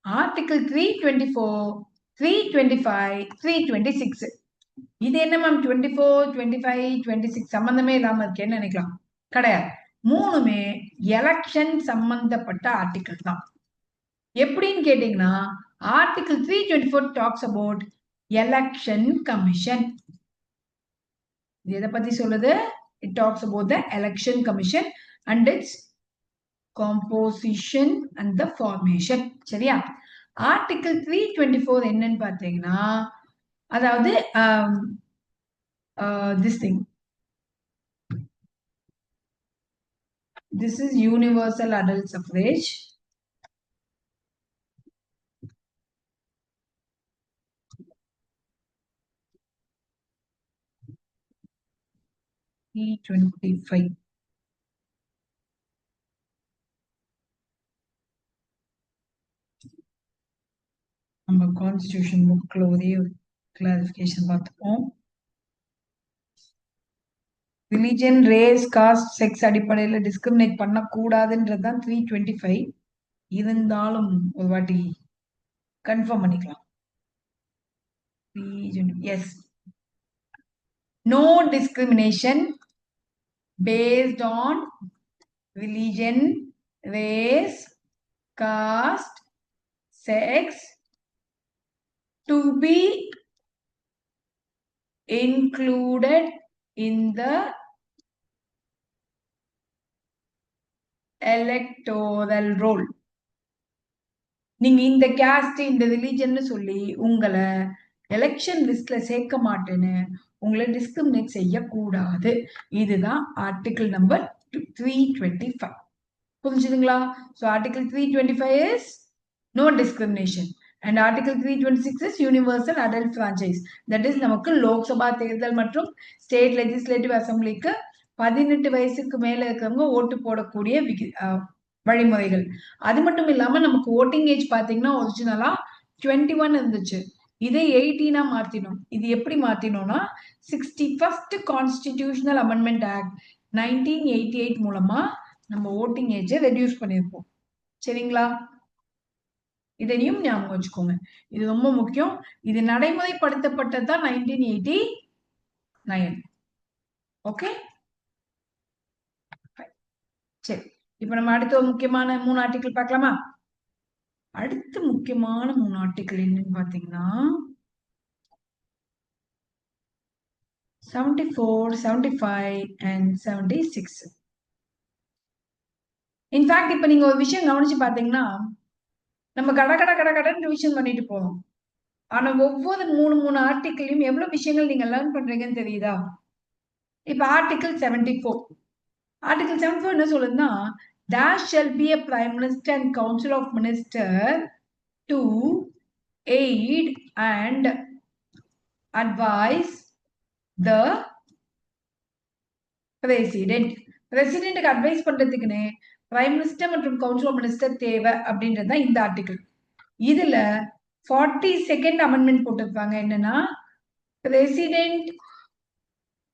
Speaker 1: ஆர்டிகிள் 324, 325, 326. இது என்ன மேம் 24, 25, 26 சம்பந்தமே இல்லாம இருக்கேன்னு நினைக்கலாம். கிடையாது, மூணுமே எலெக்ஷன் சம்பந்தப்பட்ட ஆர்டிகிள் தான். எப்படின்னு கேட்டீங்கன்னா, article 324 talks about election commission. இது எதை பத்தி சொல்லுது? It talks about the election commission and it's composition and the formation. சரியா? ஆர்டிகிள் 324 என்னன்னு பார்த்தீங்கன்னா, அதாவது this thing, this is universal adult suffrage. E25 நம்ம கான்ஸ்டிடியூஷன் புக்ல ஒரே ஒரு கிளாரிபிகேஷன் பார்த்துப்போம். ரிலிஜன், ரேஸ், காஸ்ட், செக்ஸ் அடிப்படையில டிஸ்கிரிமினேட் பண்ணக்கூடாதுன்றதுதான் 325. இருந்தாலும் ஒரு வாட்டி கன்ஃபார்ம் பண்ணிக்கலாம். Yes, no discrimination based on religion, race, caste, sex to be included in the electoral roll. நீங்க இந்த caste இந்த ரிலிஜன் சொல்லி உங்களை எலெக்ஷன் லிஸ்ட்ல சேர்க்க மாட்டேன்னு உங்களை டிஸ்கிரிமினேட் செய்யக்கூடாது. இதுதான் ஆர்டிகிள் நம்பர் 325. புரிஞ்சுதுங்களா? So article 325 is no discrimination and article 326 is universal adult franchise. That is நமக்கு லோக்சபா தேர்தல் மற்றும் ஸ்டேட் லெஜிஸ்லேட்டிவ் அசம்பிளிக்கு 18 வயசுக்கு மேல இருக்கிறவங்க ஓட்டு போடக்கூடிய வழிமுறைகள். அது மட்டும் இல்லாம நமக்கு ஓட்டிங் ஏஜ் பாத்தீங்கன்னா ஒரிஜினலா 21 இருந்துச்சு. இதை 18 மாத்தினோம். இது எப்படி மாத்தினோம்னா 61st கான்ஸ்டிடியூஷனல் அமெண்ட்மெண்ட் ஆக்ட் 1988 மூலமா நம்ம ஓட்டிங் ஏஜை ரெடியூஸ் பண்ணிருப்போம். சரிங்களா? இதையும் ஞாபகம் வச்சுக்கோங்க, இது ரொம்ப முக்கியம். இது நடைமுறைப்படுத்தப்பட்டதுதான் 1989. ஓகே, சரி. இப்ப நம்ம அடுத்த ஒரு முக்கியமான 3 ஆர்டிகிள் பார்க்கலாமா? அடுத்த முக்கியமான 3 ஆர்டிகிள் என்னன்னு பாத்தீங்கன்னா 74, 75 and 76. இன்ஃபேக்ட் இப்ப நீங்க ஒரு விஷயம் கவனிச்சு பாத்தீங்கன்னா நம்ம கடன்னு ரிவிஷன் பண்ணிட்டு போறோம். ஆனா ஒவ்வொரு 3 ஆர்டிகிளையும் எவ்வளவு விஷயங்கள் நீங்க லேர்ன் பண்றீங்கன்னு தெரியுதா? இப்ப ஆர்டிகிள் 74. ஆர்டிகிள் 74 என்ன சொல்லுதுன்னா, there shall be a prime minister and council of ministers to aid and advise the president. பிரசிடென்ட்க்கு அட்வைஸ் பண்றதுக்குன்னு பிரைம் மினிஸ்டர் மற்றும் கவுன்சில் ஆஃப் மினிஸ்டர் தேவை அப்படின்றது இந்த ஆர்டிகிள். இதுல 42nd அமெண்ட்மெண்ட் போட்டிருப்பாங்க. என்னன்னா, president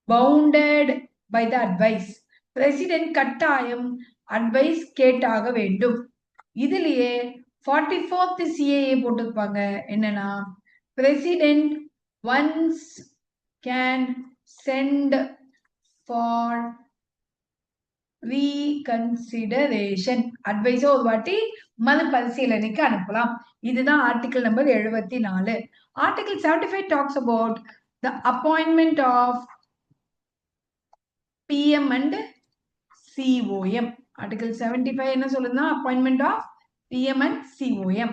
Speaker 1: bounded by the advice. President கட்டாயம் அட்வைஸ் கேட்டாக வேண்டும். இதுலயே 44th CAA போட்டிருப்பாங்க. என்னன்னா, president once can sent for reconsideration. அட்வைஸோ ஒரு வாட்டி மறுபரிசீலனைக்கு அனுப்பலாம். இதுதான் article number 74. Article 75 talks about the appointment of PM and COM. Article 75 என்ன சொல்லுதுன்னா, appointment of PM and COM.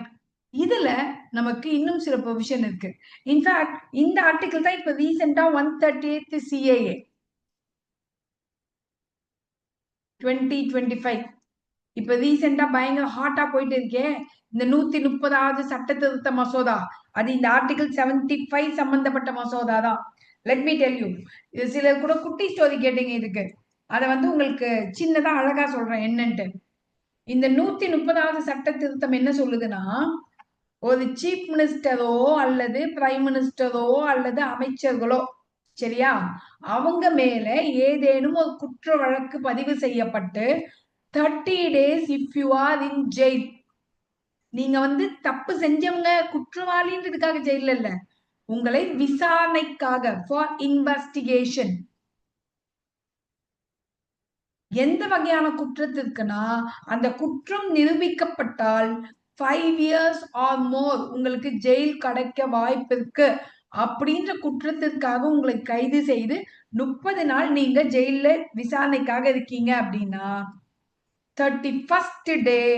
Speaker 1: இதுல நமக்கு இன்னும் சில ப்ரொவிஷன் இருக்கு. இன்ஃபேக்ட் இந்த ஆர்டிகிள் தான் இப்ப ரீசெண்டா 138th CAA 2025 இப்ப ரீசெண்டா பயங்கர ஹாட்டா போயிட்டு இருக்கே இந்த 130வது சட்ட திருத்த மசோதா. அது இந்த ஆர்டிகிள் 75 சம்பந்தப்பட்ட மசோதா தான். லெட் மீ டெல் யூ, இது சிலர் கூட குட்டி ஸ்டோரி கேட்டீங்க இதுக்கு. அதை உங்களுக்கு சின்னதா அழகா சொல்றேன் என்னன்ட்டு. இந்த 130வது சட்ட திருத்தம் என்ன சொல்லுதுன்னா, ஒரு சீஃப் மினிஸ்டரோ அல்லது பிரைம் மினிஸ்டரோ அல்லது அமைச்சர்களோ, சரியா, அவங்க மேல ஏதேனும் ஒரு குற்ற வழக்கு பதிவு செய்யப்பட்டு 30 days if you are in jail. நீங்க தப்பு செஞ்சவங்க குற்றவாளின்றதுக்காக ஜெயில இல்ல, உங்களை விசாரணைக்காக ஃபார் இன்வெஸ்டிகேஷன். எந்த வகையான குற்றத்திற்குனா, அந்த குற்றம் நிரூபிக்கப்பட்டால் 5 years or more உங்களுக்கு ஜெயில் கிடைக்க வாய்ப்பு இருக்கு. அப்படின்ற குற்றத்திற்காக உங்களை கைது செய்து 30 நாள் நீங்க ஜெயில விசாரணைக்காக இருக்கீங்க அப்படின்னா 31st day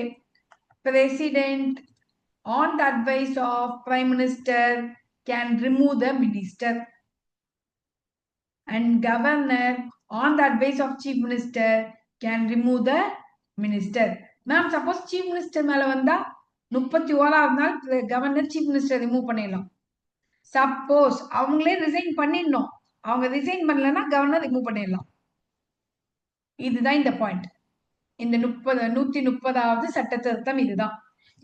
Speaker 1: president on the advice of prime minister can remove the minister and governor on the advice of chief minister can remove the minister. Ma'am, suppose chief minister மேல வந்தா 31வது நாள் கவர்னர் சீஃப் மினிஸ்டர் ரிமூவ் பண்ணிடலாம். Suppose அவங்களே resign பண்ணிடணும், அவங்க resign பண்ணலன்னா governor remove பண்ணிடலாம். இதுதான் இந்த பாயிண்ட். இந்த 130வது சட்ட திருத்தம் இதுதான்.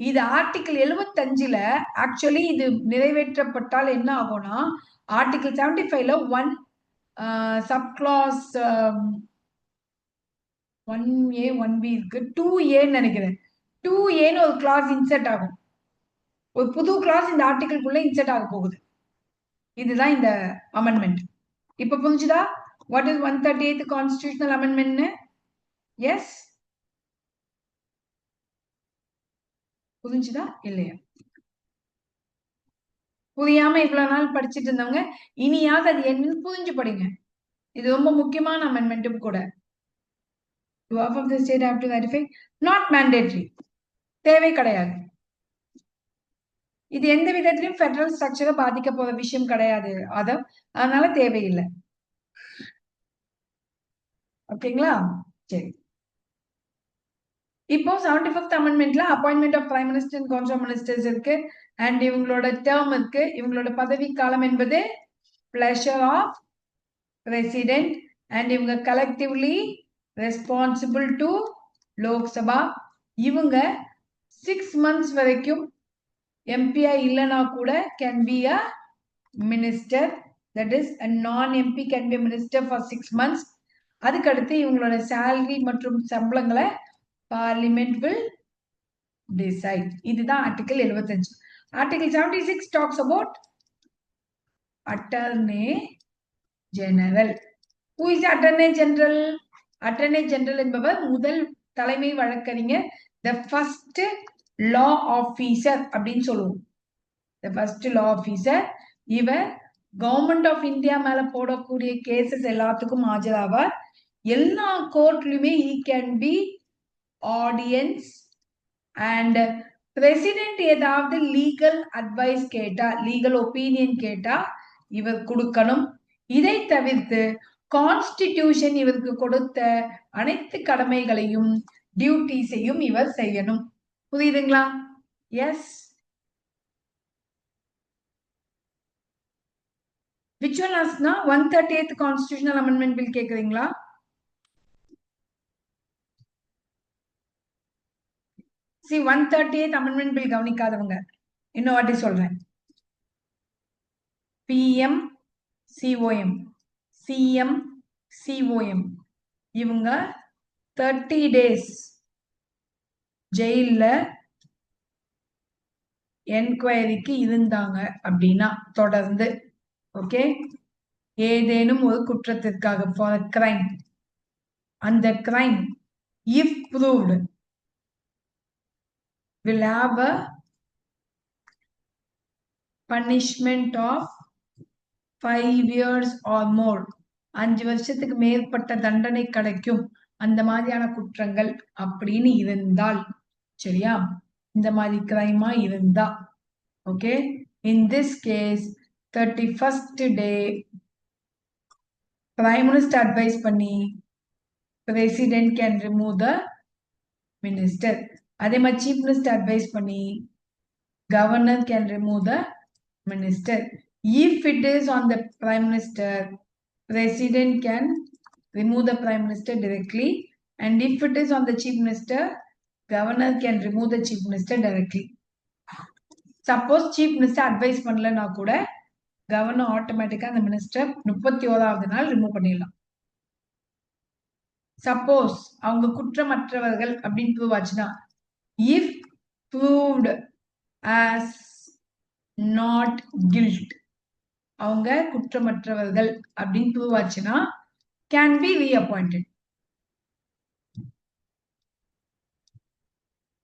Speaker 1: இது ஆர்டிகிள் 75ல ஆக்சுவலி இது நிறைவேற்றப்பட்டால் என்ன ஆகும்னா ஆர்டிகிள் 75ல 1 சப்கிளாஸ் 1A 1B இருக்கு 2Aன்னு நினைக்கிறேன் 2Aன்னு ஒரு கிளாஸ் இன்சர்ட் ஆகும் ஒரு புது கிளாஸ் இந்த ஆர்டிகிள்குள்ள இன்சர்ட் ஆக போகுது இதுதான் இந்த அமெண்ட்மெண்ட் இப்ப புரிஞ்சுதா what is 138th constitutional amendment yes புரிஞ்சுதா இல்லையா புரியாம இவ்வளவு நாள் படிச்சுட்டு இருந்தவங்க இனியாவது அது என்னன்னு புரிஞ்சு படிங்க இது ரொம்ப முக்கியமான அமெண்ட்மெண்ட்டும் கூட of the state have to ratify not mandatory தேவை கிடையாது இது எந்த விதத்திலும் ஃபெடரல் ஸ்ட்ரக்சரை பாதிக்க போற விஷயம் கிடையாது அதனால தேவையில்லை ஓகேங்களா சரி இப்போ 75th அமெண்ட்மெண்ட்ல appointment of prime minister and council of ministers இருக்கு அண்ட் இவங்களோட டேர்ம் இருக்கு இவங்களோட பதவி காலம் என்பது பிளஷர் ஆஃப் பிரசிடென்ட் அண்ட் இவங்க கலெக்டிவ்லி ரெஸ்பான்சிபிள் டு லோக்சபா இவங்க 6 months வரைக்கும் எம்பியா இல்லைனா கூட can be a minister that is a non-MP can be minister for 6 months அதுக்கடுத்து இவங்களோட சேலரி மற்றும் சம்பளங்களை பார்லிமெண்ட் வில் டிசைட் இதுதான் article 75 article 76 talks about attorney general who is attorney general attorney general என்பவர் முதல் தலைமை வழக்கறிஞர் the first law officer அப்படின்னு சொல்லுவோம் the first law officer இவர் கவர்மெண்ட் ஆஃப் இந்தியா மேல போடக்கூடிய கேசஸ் எல்லாத்துக்கும் ஆஜராவார் எல்லா கோர்ட்லயுமே he can be audience and president ஏதாவது லீகல் அட்வைஸ் கேட்டா லீகல் ஒப்பீனியன் கேட்டா இவர் கொடுக்கணும் இதை தவிர்த்து கான்ஸ்டிடியூஷன் இவருக்கு கொடுத்த அனைத்து கடமைகளையும் டியூட்டிஸையும் இவர் செய்யணும் புரியுதுங்களா S which one asna 138th constitutional amendment bill கேக்குறீங்களா see 138th amendment bill கவனிக்காதவங்க இன்னும் வாட்டி சொல்றேன் PM COM CM COM இவங்க 30 days ஜெயில்ல என்கொயரிக்கு இருந்தாங்க அப்படின்னா தொடர்ந்து ஓகே ஏதேனும் ஒரு குற்றத்திற்காக ஃபார் கிரைம் அந்த crime if proved will have a punishment of 5 years or more 5 வருஷத்துக்கு மேற்பட்ட தண்டனை கிடைக்கும் அந்த மாதிரியான குற்றங்கள் அப்படின்னு இருந்தால் சரியா இந்த மாதிரி கிரைமா இருந்தா okay in this case 31st day prime minister advice பண்ணி president can remove the minister அதே மாதிரி சீஃப் மினிஸ்டர் அட்வைஸ் பண்ணி governor can remove the minister if it is on the prime minister president can remove the prime minister directly and if it is on the chief minister governor can remove the chief minister directly suppose chief minister advice பண்ணலனா கூட governor automatically அந்த minister 31வது நாள் remove பண்ணிடலாம் suppose அவங்க குற்றமற்றவர்கள் அப்படின்னு prove ஆச்சுனா if proved as not guilt அவங்க குற்றமற்றவர்கள் அப்படின்னு prove ஆச்சுனா can be reappointed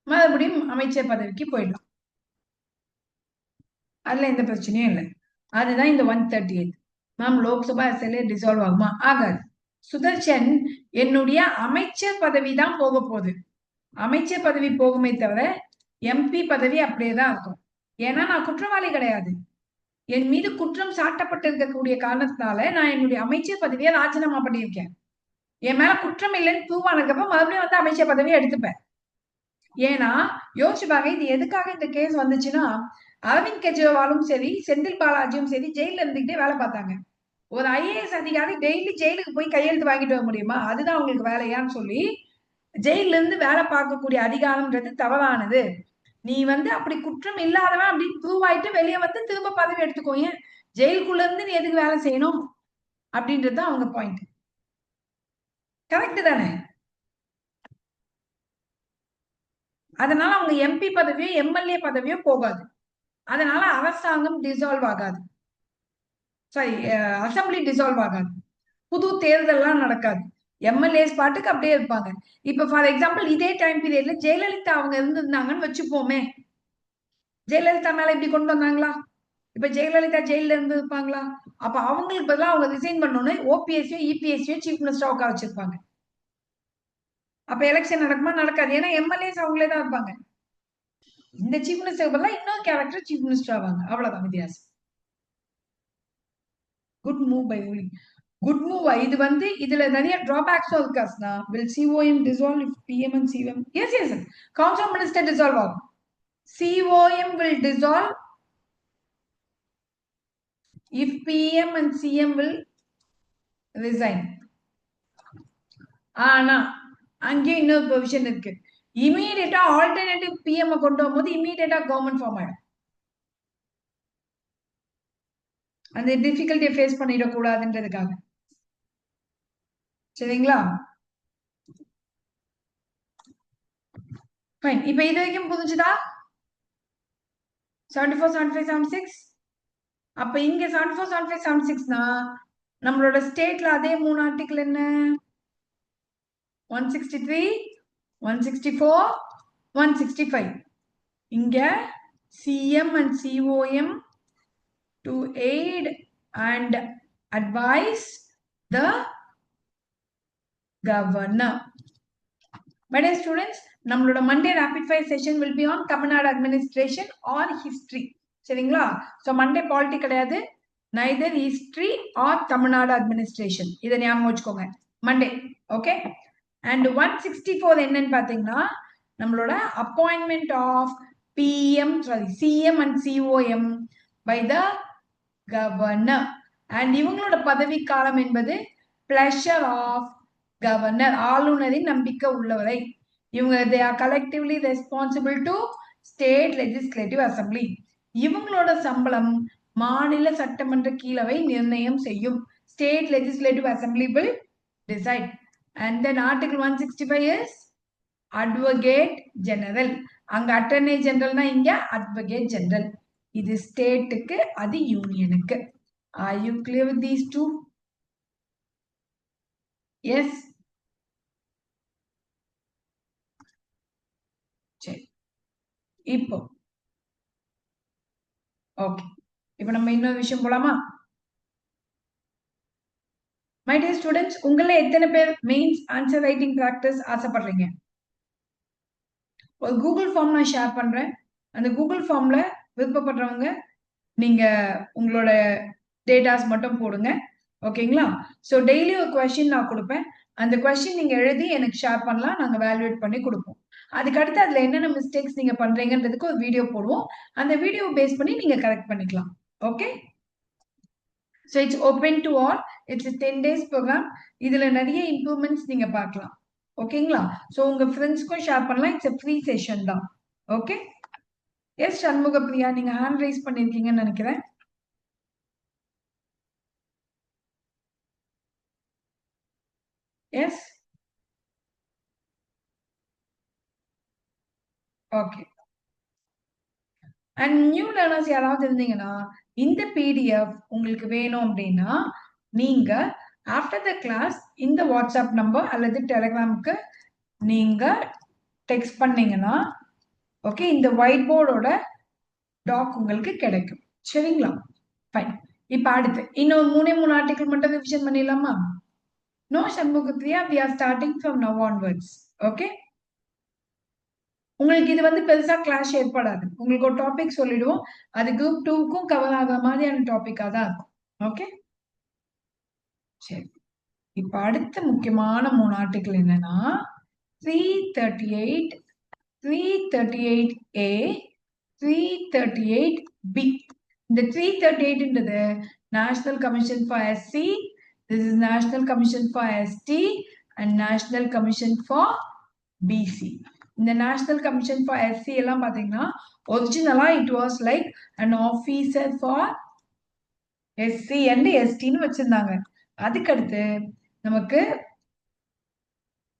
Speaker 1: மறுபடியும் அமைச்சர் பதவிக்கு போயிடலாம் அதுல எந்த பிரச்சனையும் இல்லை அதுதான் இந்த 138 மேம் லோக்சபா அசைன்மெண்ட் டிசால்வ் ஆகுமா ஆகாது சுதர்ஷன் என்னுடைய அமைச்சர் பதவி தான் போக போகுது அமைச்சர் பதவி போகுமே தவிர எம்பி பதவி அப்படியே தான் இருக்கும் ஏன்னா நான் குற்றவாளி கிடையாது என் மீது குற்றம் சாட்டப்பட்டிருக்கக்கூடிய காரணத்தினால நான் என்னுடைய அமைச்சர் பதவியை ராஜினாமா பண்ணியிருக்கேன் என் மேல குற்றம் இல்லைன்னு ப்ரூவ் ஆனதுக்கப்புறம் மறுபடியும் வந்து அமைச்சர் பதவியை எடுத்துப்பேன் ஏன்னா யோசிச்சு பாருங்க இது எதுக்காக இந்த கேஸ் வந்துச்சுன்னா அரவிந்த் கெஜ்ரிவாலும் சரி செந்தில் பாலாஜியும் சரி ஜெயில இருந்துகிட்டே வேலை பார்த்தாங்க ஒரு IAS அதிகாரி டெய்லி ஜெயிலுக்கு போய் கையெழுத்து வாங்கிட்டு வர முடியுமா அதுதான் அவங்களுக்கு வேலையான்னு சொல்லி ஜெயில இருந்து வேலை பார்க்கக்கூடிய அதிகாரம்ன்றது தவறானது நீ வந்து அப்படி குற்றம் இல்லாதவன் அப்படின்னு ப்ரூவ் ஆயிட்டு வெளியே வந்து திரும்ப பதவி எடுத்துக்கோ. ஏன் ஜெயிலுக்குள்ள இருந்து நீ எதுக்கு வேலை செய்யணும் அப்படின்றது அவங்க பாயிண்ட். கரெக்ட் தானே? அதனால அவங்க எம்பி பதவியோ எம்எல்ஏ பதவியோ போகாது. அதனால அரசாங்கம் டிசால்வ் ஆகாது, சாரி அசம்பிளி டிசால்வ் ஆகாது, புது தேர்தல்லாம் நடக்காது. எம்எல்ஏஸ் பாட்டுக்கு அப்படியே இருப்பாங்க. இப்ப ஃபார் எக்ஸாம்பிள் இதே டைம் பீரியட்ல ஜெயலலிதா அவங்க இருந்திருந்தாங்கன்னு வச்சுப்போமே, ஜெயலலிதா மேல இப்படி கொண்டு வந்தாங்களா? இப்ப ஜெயலலிதா ஜெயில இருந்து இருப்பாங்களா? அப்ப அவங்களுக்கு பதிலாக அவங்க ரிசைன் பண்ணோன்னு ஓபிஎஸ்சியோ இபிஎஸ்சியோ சீஃப் மினிஸ்டர் உட்கார வச்சிருப்பாங்க. அப்ப எலெக்ஷன் நடக்குமா? நடக்காது. ஏன்னா எம்எல்ஏஸ் அவங்களே தான் இருப்பாங்க. இந்த சீஃப் மினிஸ்டர் பதிலாக இன்னொரு கேரக்டர் சீஃப் மினிஸ்டர் ஆவாங்க. அவ்வளவுதான் வித்தியாசம். Good move by ruling. Good move. இது வந்து இதுல நிறைய டிராபேக்ஸும் இருக்காஸ்னா. will COM dissolve if PM and CM? yes yes council of minister dissolve ஆகும். COM will dissolve if PM and CM will resign. ஆனா அங்கே இன்னொரு ப்ரொவிஷன் இருக்கு. இமீடியட்டா ஆல்டர்னேட்டிவ் பிஎம் கொண்டு வரும்போது இமீடியட்டா கவர்மெண்ட் ஃபார்ம் ஆயிடும். அந்த டிஃபிகல்ட்டியை ஃபேஸ் பண்ணிடக்கூடாதுன்றதுக்காக. சரிங்களா? ஃபைன். இப்ப இது வரைக்கும் புரிஞ்சுதா? 74, 75, 76. அப்ப இங்க 74, 75, 76னா நம்மளோட ஸ்டேட்ல அதே 3 ஆர்டிகிள் என்ன? 163, 164, 165. இங்க CM and COM to aid and advise the governor. My dear students, நம்மளோட Monday rapid fire session will be on Tamil Nadu administration or history. சரிங்களா? So Monday polity கிடையாது, neither history or Tamil Nadu administration. இதை ஞாபகம் வச்சுக்கோங்க. Monday, okay? And 164 என்னன்னு பாத்தீங்கன்னா நம்மளோட appointment of CM and COM by the governor. And இவங்களோட பதவி காலம் என்பது pleasure of governor. ஆளுநரின் நம்பிக்கை உள்ளவரை. இவங்க they are collectively responsible to state legislative assembly. இவங்களோட சம்பளம் மாநில சட்டமன்ற கீழவை நிர்ணயம் செய்யும். State legislative assembly will decide. And then article 165 is advocate general. அங்க attorney generalனா இங்க advocate general. இது ஸ்டேட்டுக்கு, அது யூனியனுக்கு. Are you clear with these two? Yes. சரி. இப்போ ஓகே, இப்போ நம்ம இன்னொரு விஷயம் போலாமா? மை டியர் ஸ்டூடெண்ட்ஸ், உங்கள எத்தனை பேர் மெயின்ஸ் ஆன்சர் ரைட்டிங் பிராக்டிஸ் ஆசைப்படுறீங்க? ஒரு கூகுள் ஃபார்ம் நான் ஷேர் பண்றேன். அந்த கூகுள் ஃபார்ம்ல விருப்பப்படுறவங்க நீங்க உங்களோட டேட்டாஸ் மட்டும் போடுங்க. ஓகேங்களா? ஸோ டெய்லி ஒரு கொஸ்டின் நான் கொடுப்பேன். அந்த கொஸ்டின் நீங்க எழுதி எனக்கு ஷேர் பண்ணலாம். நாங்க வேல்யூவேட் பண்ணி கொடுப்போம். அதுக்கடுத்து அதுல என்னென்ன மிஸ்டேக்ஸ் நீங்க பண்றீங்கன்றதுக்கு ஒரு வீடியோ போடுவோம். அந்த வீடியோ பேஸ் பண்ணி நீங்க கரெக்ட் பண்ணிக்கலாம். Okay? So it's open to all. It's 10 days programme. இதுல நிறைய இம்ப்ரூவ்மெண்ட்ஸ் நீங்க பார்க்கலாம். ஓகேங்களா? ஸோ உங்க ஃப்ரெண்ட்ஸ்க்கும் ஷேர் பண்ணலாம். இட்ஸ் ஃப்ரீ செஷன் தான். ஓகே? எஸ் சண்முக பிரியா, நீங்க ஹேண்ட் ரைஸ் பண்ணிருக்கீங்கன்னு நினைக்கிறேன். Yes, okay. And new learners யாராவது இருந்தீங்கன்னா இந்த பிடிஎஃப் உங்களுக்கு வேணும் அப்படின்னா நீங்க ஆஃப்டர் த கிளாஸ் இந்த வாட்ஸ்அப் நம்பர் அல்லது டெலிகிராமுக்கு நீங்க டெக்ஸ்ட் பண்ணீங்கன்னா ஓகே, இந்த ஒயிட் போர்டோட டாக் உங்களுக்கு கிடைக்கும். சரிங்களா? ஃபைன். இப்ப அடுத்து இன்னும் 3 ஆர்டிகிள் மட்டும் ரிவிஷன் பண்ணிடலாமா? No Shanmugapriya, we are starting from now onwards. ஓகே? உங்களுக்கு இது வந்து பெருசா கிளாஸ் ஏற்படாது. உங்களுக்கு ஒரு டாபிக் சொல்லிடுவோம். அது குரூப் 2க்கும் கவர் ஆகிற மாதிரியான டாபிக்கா தான் இருக்கும். ஓகே? சரி. இப்ப அடுத்த முக்கியமான 3 ஆர்டிகிள் என்னன்னா 338, 338A, 338B. இந்த 338ன்றது National Commission for SC, this is National Commission for ST and National Commission for BC. இந்த நேஷனல் கமிஷன் ஃபார் எஸ்சி எல்லாம் பாத்தீங்கன்னா ஒரிஜினலா it was like an officer for SC and எஸ்டின்னு வச்சிருந்தாங்க. அதுக்கடுத்து நமக்கு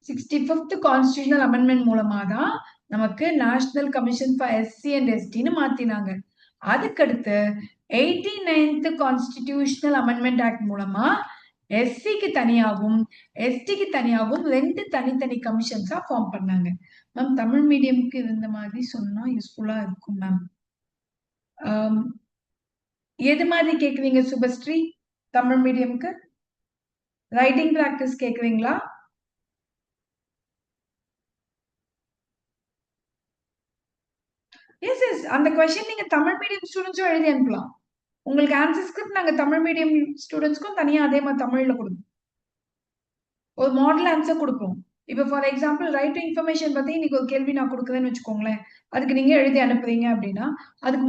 Speaker 1: 65th கான்ஸ்டிடியூஷனல் அமெண்ட்மெண்ட் மூலமா தான் நமக்கு national commission for SC and எஸ்டின்னு மாத்தினாங்க. அதுக்கடுத்து 89th கான்ஸ்டிடியூஷனல் அமெண்ட்மெண்ட் ஆக்ட் மூலமா எஸ்சிக்கு தனியாகவும் எஸ்டிக்கு தனியாகவும் 2 தனித்தனி கமிஷன்ஸா ஃபார்ம் பண்ணாங்க. மேம் தமிழ் மீடியம்க்கு இந்த மாதிரி சொன்னா யூஸ்ஃபுல்லா இருக்கும் மேம். எது மாதிரி கேக்குறீங்க சுபஸ்ரீ? தமிழ் மீடியம்க்கு ரைட்டிங் பிராக்டிஸ் கேக்குறீங்களா? எஸ் எஸ், அந்த கொஸ்டின் நீங்க தமிழ் மீடியம் ஸ்டூடெண்ட்ஸும் எழுதி அனுப்பலாம். உங்களுக்கு ஆன்சர் ஸ்கிரிப்ட் நாங்க தமிழ் மீடியம் ஸ்டூடெண்ட்ஸ்க்கும் தனியா அதே மாதிரி தமிழ்ல கொடுப்போம். ஒரு மாடல் ஆன்சர் கொடுப்போம். இப்போ for example right to information பத்தி இன்னைக்கு ஒரு கேள்வி நான் கொடுக்குறேன்னு வச்சுக்கோங்களேன். அதுக்கு நீங்க எழுதி அனுப்புறீங்க அப்படின்னா அதுக்கு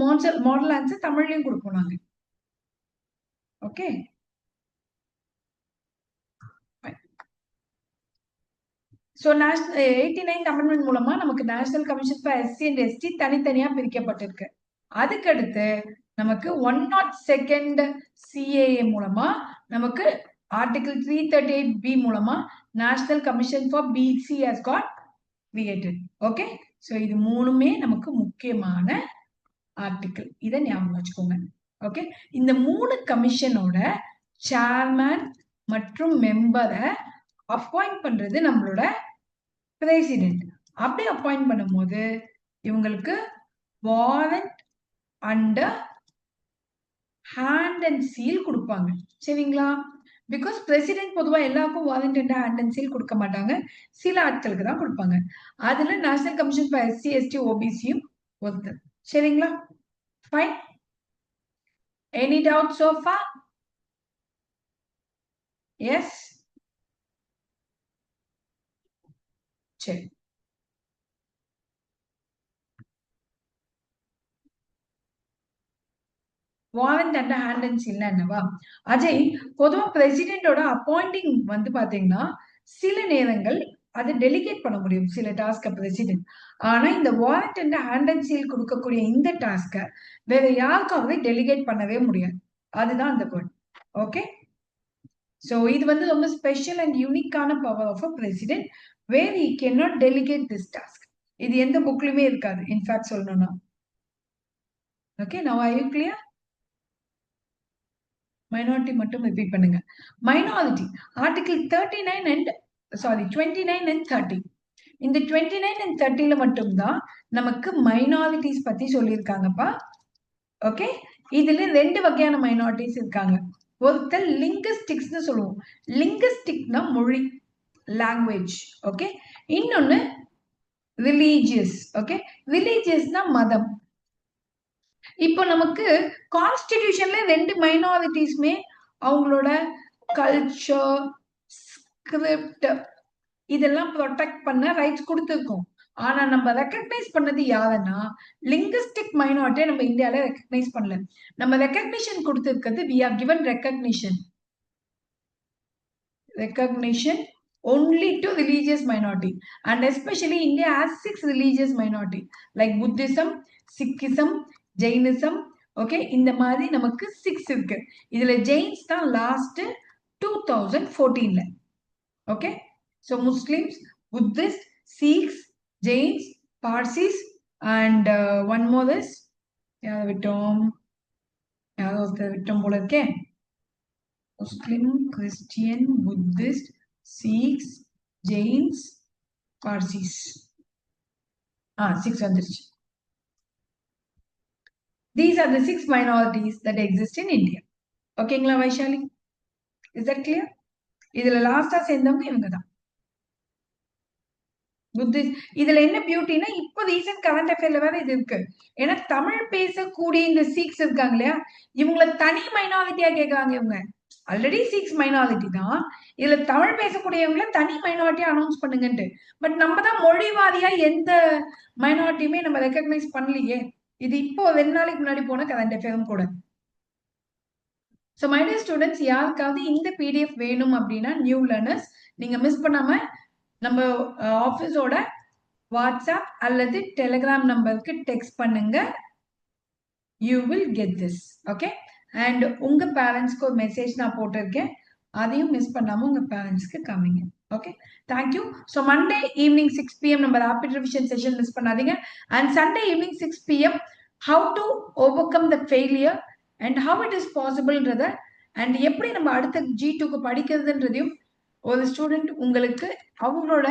Speaker 1: மாடல் ஆன்சர் தமிழ்லயும் கொடுப்போம் நாங்க. ஓகே, ஸோ 89th அமெண்ட்மெண்ட் மூலமா நமக்கு national commission for SC and ST தனித்தனியா பிரிக்கப்பட்டிருக்கு. அதுக்கடுத்து நமக்கு 102 CAA மூலமா நமக்கு ஆர்டிகிள் 338B மூலமா national commission for BC has got created. Okay, so இது மூணுமே நமக்கு முக்கியமான ஆர்டிகிள். இதை ஞாபகம் வச்சுக்கோங்க. ஓகே, இந்த 3 கமிஷனோட சேர்மேன் மற்றும் மெம்பரை அப்பாயிண்ட் பண்றது நம்மளோட பிரசிடென்ட். அப்படி அப்பாயிண்ட் பண்ணும்போது இவங்களுக்கு warrant under hand and seal கொடுப்பாங்க. சரிங்களா? பிகாஸ் பிரசிடென்ட் பொதுவா எல்லாருக்கும் warrant under hand and seal கொடுக்க மாட்டாங்க, சில ஆட்களுக்கு தான் கொடுப்பாங்க. அதுல national commission for SC ST ஓபிசியும் ஒருத்தர். சரிங்களா? Fine. Any doubt so far? Yes, சரி. Warrant and hand and seal என்னவா? அஜய், பொதுவா பிரசிடென்டோட அப்பாயிண்டிங் வந்து பாத்தீங்கன்னா சில நேரங்கள் அது டெலிகேட் பண்ண முடியும் சில டாஸ்க பிரசிடென்ட். ஆனா இந்த warrant and hand and seal கொடுக்கக்கூடிய இந்த டாஸ்க வேற யாருக்காவது டெலிகேட் பண்ணவே முடியாது. அதுதான் அந்த வேர்ட். ஓகே, சோ இது வந்து ரொம்ப ஸ்பெஷல் அண்ட் யூனிக்கான power of a president where he cannot delegate this task. இது எந்த புக்லயுமே இருக்காது இன்ஃபேக்ட் சொல்லணும்னா. Okay, now are you clear? Minority மட்டும் ரிப்பீட் பண்ணுங்க. Minority article 29 and 30. இந்த 29 and 30ல மட்டும்தான் நமக்கு மைனாரிட்டிஸ் பத்தி சொல்லியிருக்காங்கப்பா. ஓகே, இதுல 2 வகையான மைனாரிட்டிஸ் இருக்காங்க. ஒருத்தர் லிங்குஸ்டிக்ஸ்னு சொல்லுவோம். லிங்குஸ்டிக்னா மொழி, லாங்குவேஜ். ஓகே, இன்னொன்னு ரிலீஜியஸ். ஓகே, ரிலீஜியஸ்னா மதம். இப்போ நமக்கு கான்ஸ்டிடியூஷன்ல 2 மைனாரிட்டிஸ்மே அவங்களோட கல்ச்சர், ஸ்கிரிப்ட் இதெல்லாம் ப்ரொடெக்ட் பண்ண ரைட்ஸ் கொடுத்துருக்கோம். ஆனா நம்ம ரெக்கக்னைஸ் பண்ணது யாருன்னா லிங்குஸ்டிக் மைனாரிட்டியை நம்ம இந்தியால ரெக்கக்னைஸ் பண்ணல. நம்ம ரெக்கக்னிஷன் கொடுத்திருக்கிறது we are given recognition only to religious minority, and especially India has 6 religious minority like Buddhism, Sikhism, Jainism. Okay, இந்த மாதிரி நமக்கு 6 இருக்கு. இதுல ஜெயின்ஸ் தான் லாஸ்ட் 2014ல. Okay, so Muslims, Buddhists, Sikhs, Jains, Parsis and one more is யாரை விட்டோம் போல இருக்கே. Muslim, Christian, Buddhist, Sikhs, Jains, Parsis. 6 வந்துருச்சு. These are the 6 minorities that exist in India. ஓகேங்களா வைஷாலி? Is that clear? இதுல லாஸ்டா சேர்ந்தவங்க இவங்க தான். புத்திஸ்ட். இதுல என்ன பியூட்டினா இப்போ ரீசன்ட் கரண்ட் அஃபேர்ல வேற இது இருக்கு. ஏன்னா தமிழ் பேசக்கூடிய இந்த சீக்ஸ் இருக்காங்க இல்லையா, இவங்கள தனி மைனாரிட்டியா கேக்குறாங்க. இவங்க ஆல்ரெடி 6 மைனாரிட்டி தான், இதுல தமிழ் பேசக்கூடியவங்கள தனி மைனாரிட்டியா அனௌன்ஸ் பண்ணுங்கன்ட்டு. பட் நம்ம தான் மொழிவாரியா எந்த மைனாரிட்டியுமே நம்ம ரெக்கக்னைஸ் பண்ணலையே. இது இப்போ 2 நாளைக்கு முன்னாடி போன கரண்ட் அஃபேரும் கூட. ஸோ மை டியர் ஸ்டூடெண்ட்ஸ், யாருக்காவது இந்த பிடிஎஃப் வேணும் அப்படின்னா நியூ லேர்னர்ஸ் நீங்க மிஸ் பண்ணாம நம்ம ஆஃபீஸோட வாட்ஸ்அப் அல்லது டெலிகிராம் நம்பருக்கு டெக்ஸ்ட் பண்ணுங்க. You will get this. Okay, and உங்க பேரண்ட்ஸ்க்கு ஒரு மெசேஜ் நான் போட்டிருக்கேன், அதையும் மிஸ் பண்ணாம உங்க பேரண்ட்ஸ்க்கு காமிங்க. Okay, thank you. So Monday evening 6 PM நம்ம ரேபிட் ரிவிஷன் செஷன் மிஸ் பண்ணாதீங்க. And Sunday evening 6 PM how to overcome the failure and how it is பாசிபிள்ன்றத அண்ட் எப்படி நம்ம அடுத்த G2க்கு படிக்கிறதுன்றதையும் ஒரு ஸ்டூடெண்ட் உங்களுக்கு அவங்களோட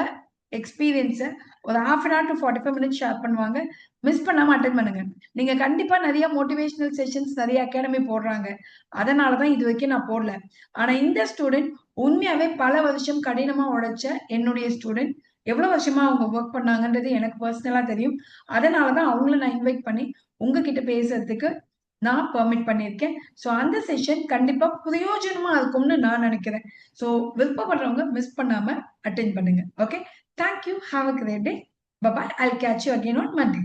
Speaker 1: எக்ஸ்பீரியன்ஸை ஒரு 1/2 hour to 45 minutes ஷேர் பண்ணுவாங்க. மிஸ் பண்ணாம அட்டென்ட் பண்ணுங்க. நீங்க கண்டிப்பா நிறைய மோட்டிவேஷனல் செஷன்ஸ் நிறைய அகாடமி போடுறாங்க, அதனாலதான் இது வரைக்கும் நான் போடல. ஆனா இந்த ஸ்டூடெண்ட் உண்மையாவே பல வருஷம் கடினமா உழைச்ச என்னுடைய ஸ்டூடெண்ட், எவ்வளவு வருஷமா அவங்க ஒர்க் பண்ணாங்கன்றது எனக்கு பர்சனலா தெரியும். அதனாலதான் அவங்கள நான் இன்வைட் பண்ணி உங்ககிட்ட பேசுறதுக்கு நான் பெர்மிட் பண்ணியிருக்கேன். ஸோ அந்த செஷன் கண்டிப்பா பிரயோஜனமா இருக்கும்னு நான் நினைக்கிறேன். ஸோ விருப்பப்படுறவங்க மிஸ் பண்ணாம அட்டென்ட் பண்ணுங்க. Okay, thank you. Have a great day. Bye bye. I'll catch you again on Monday.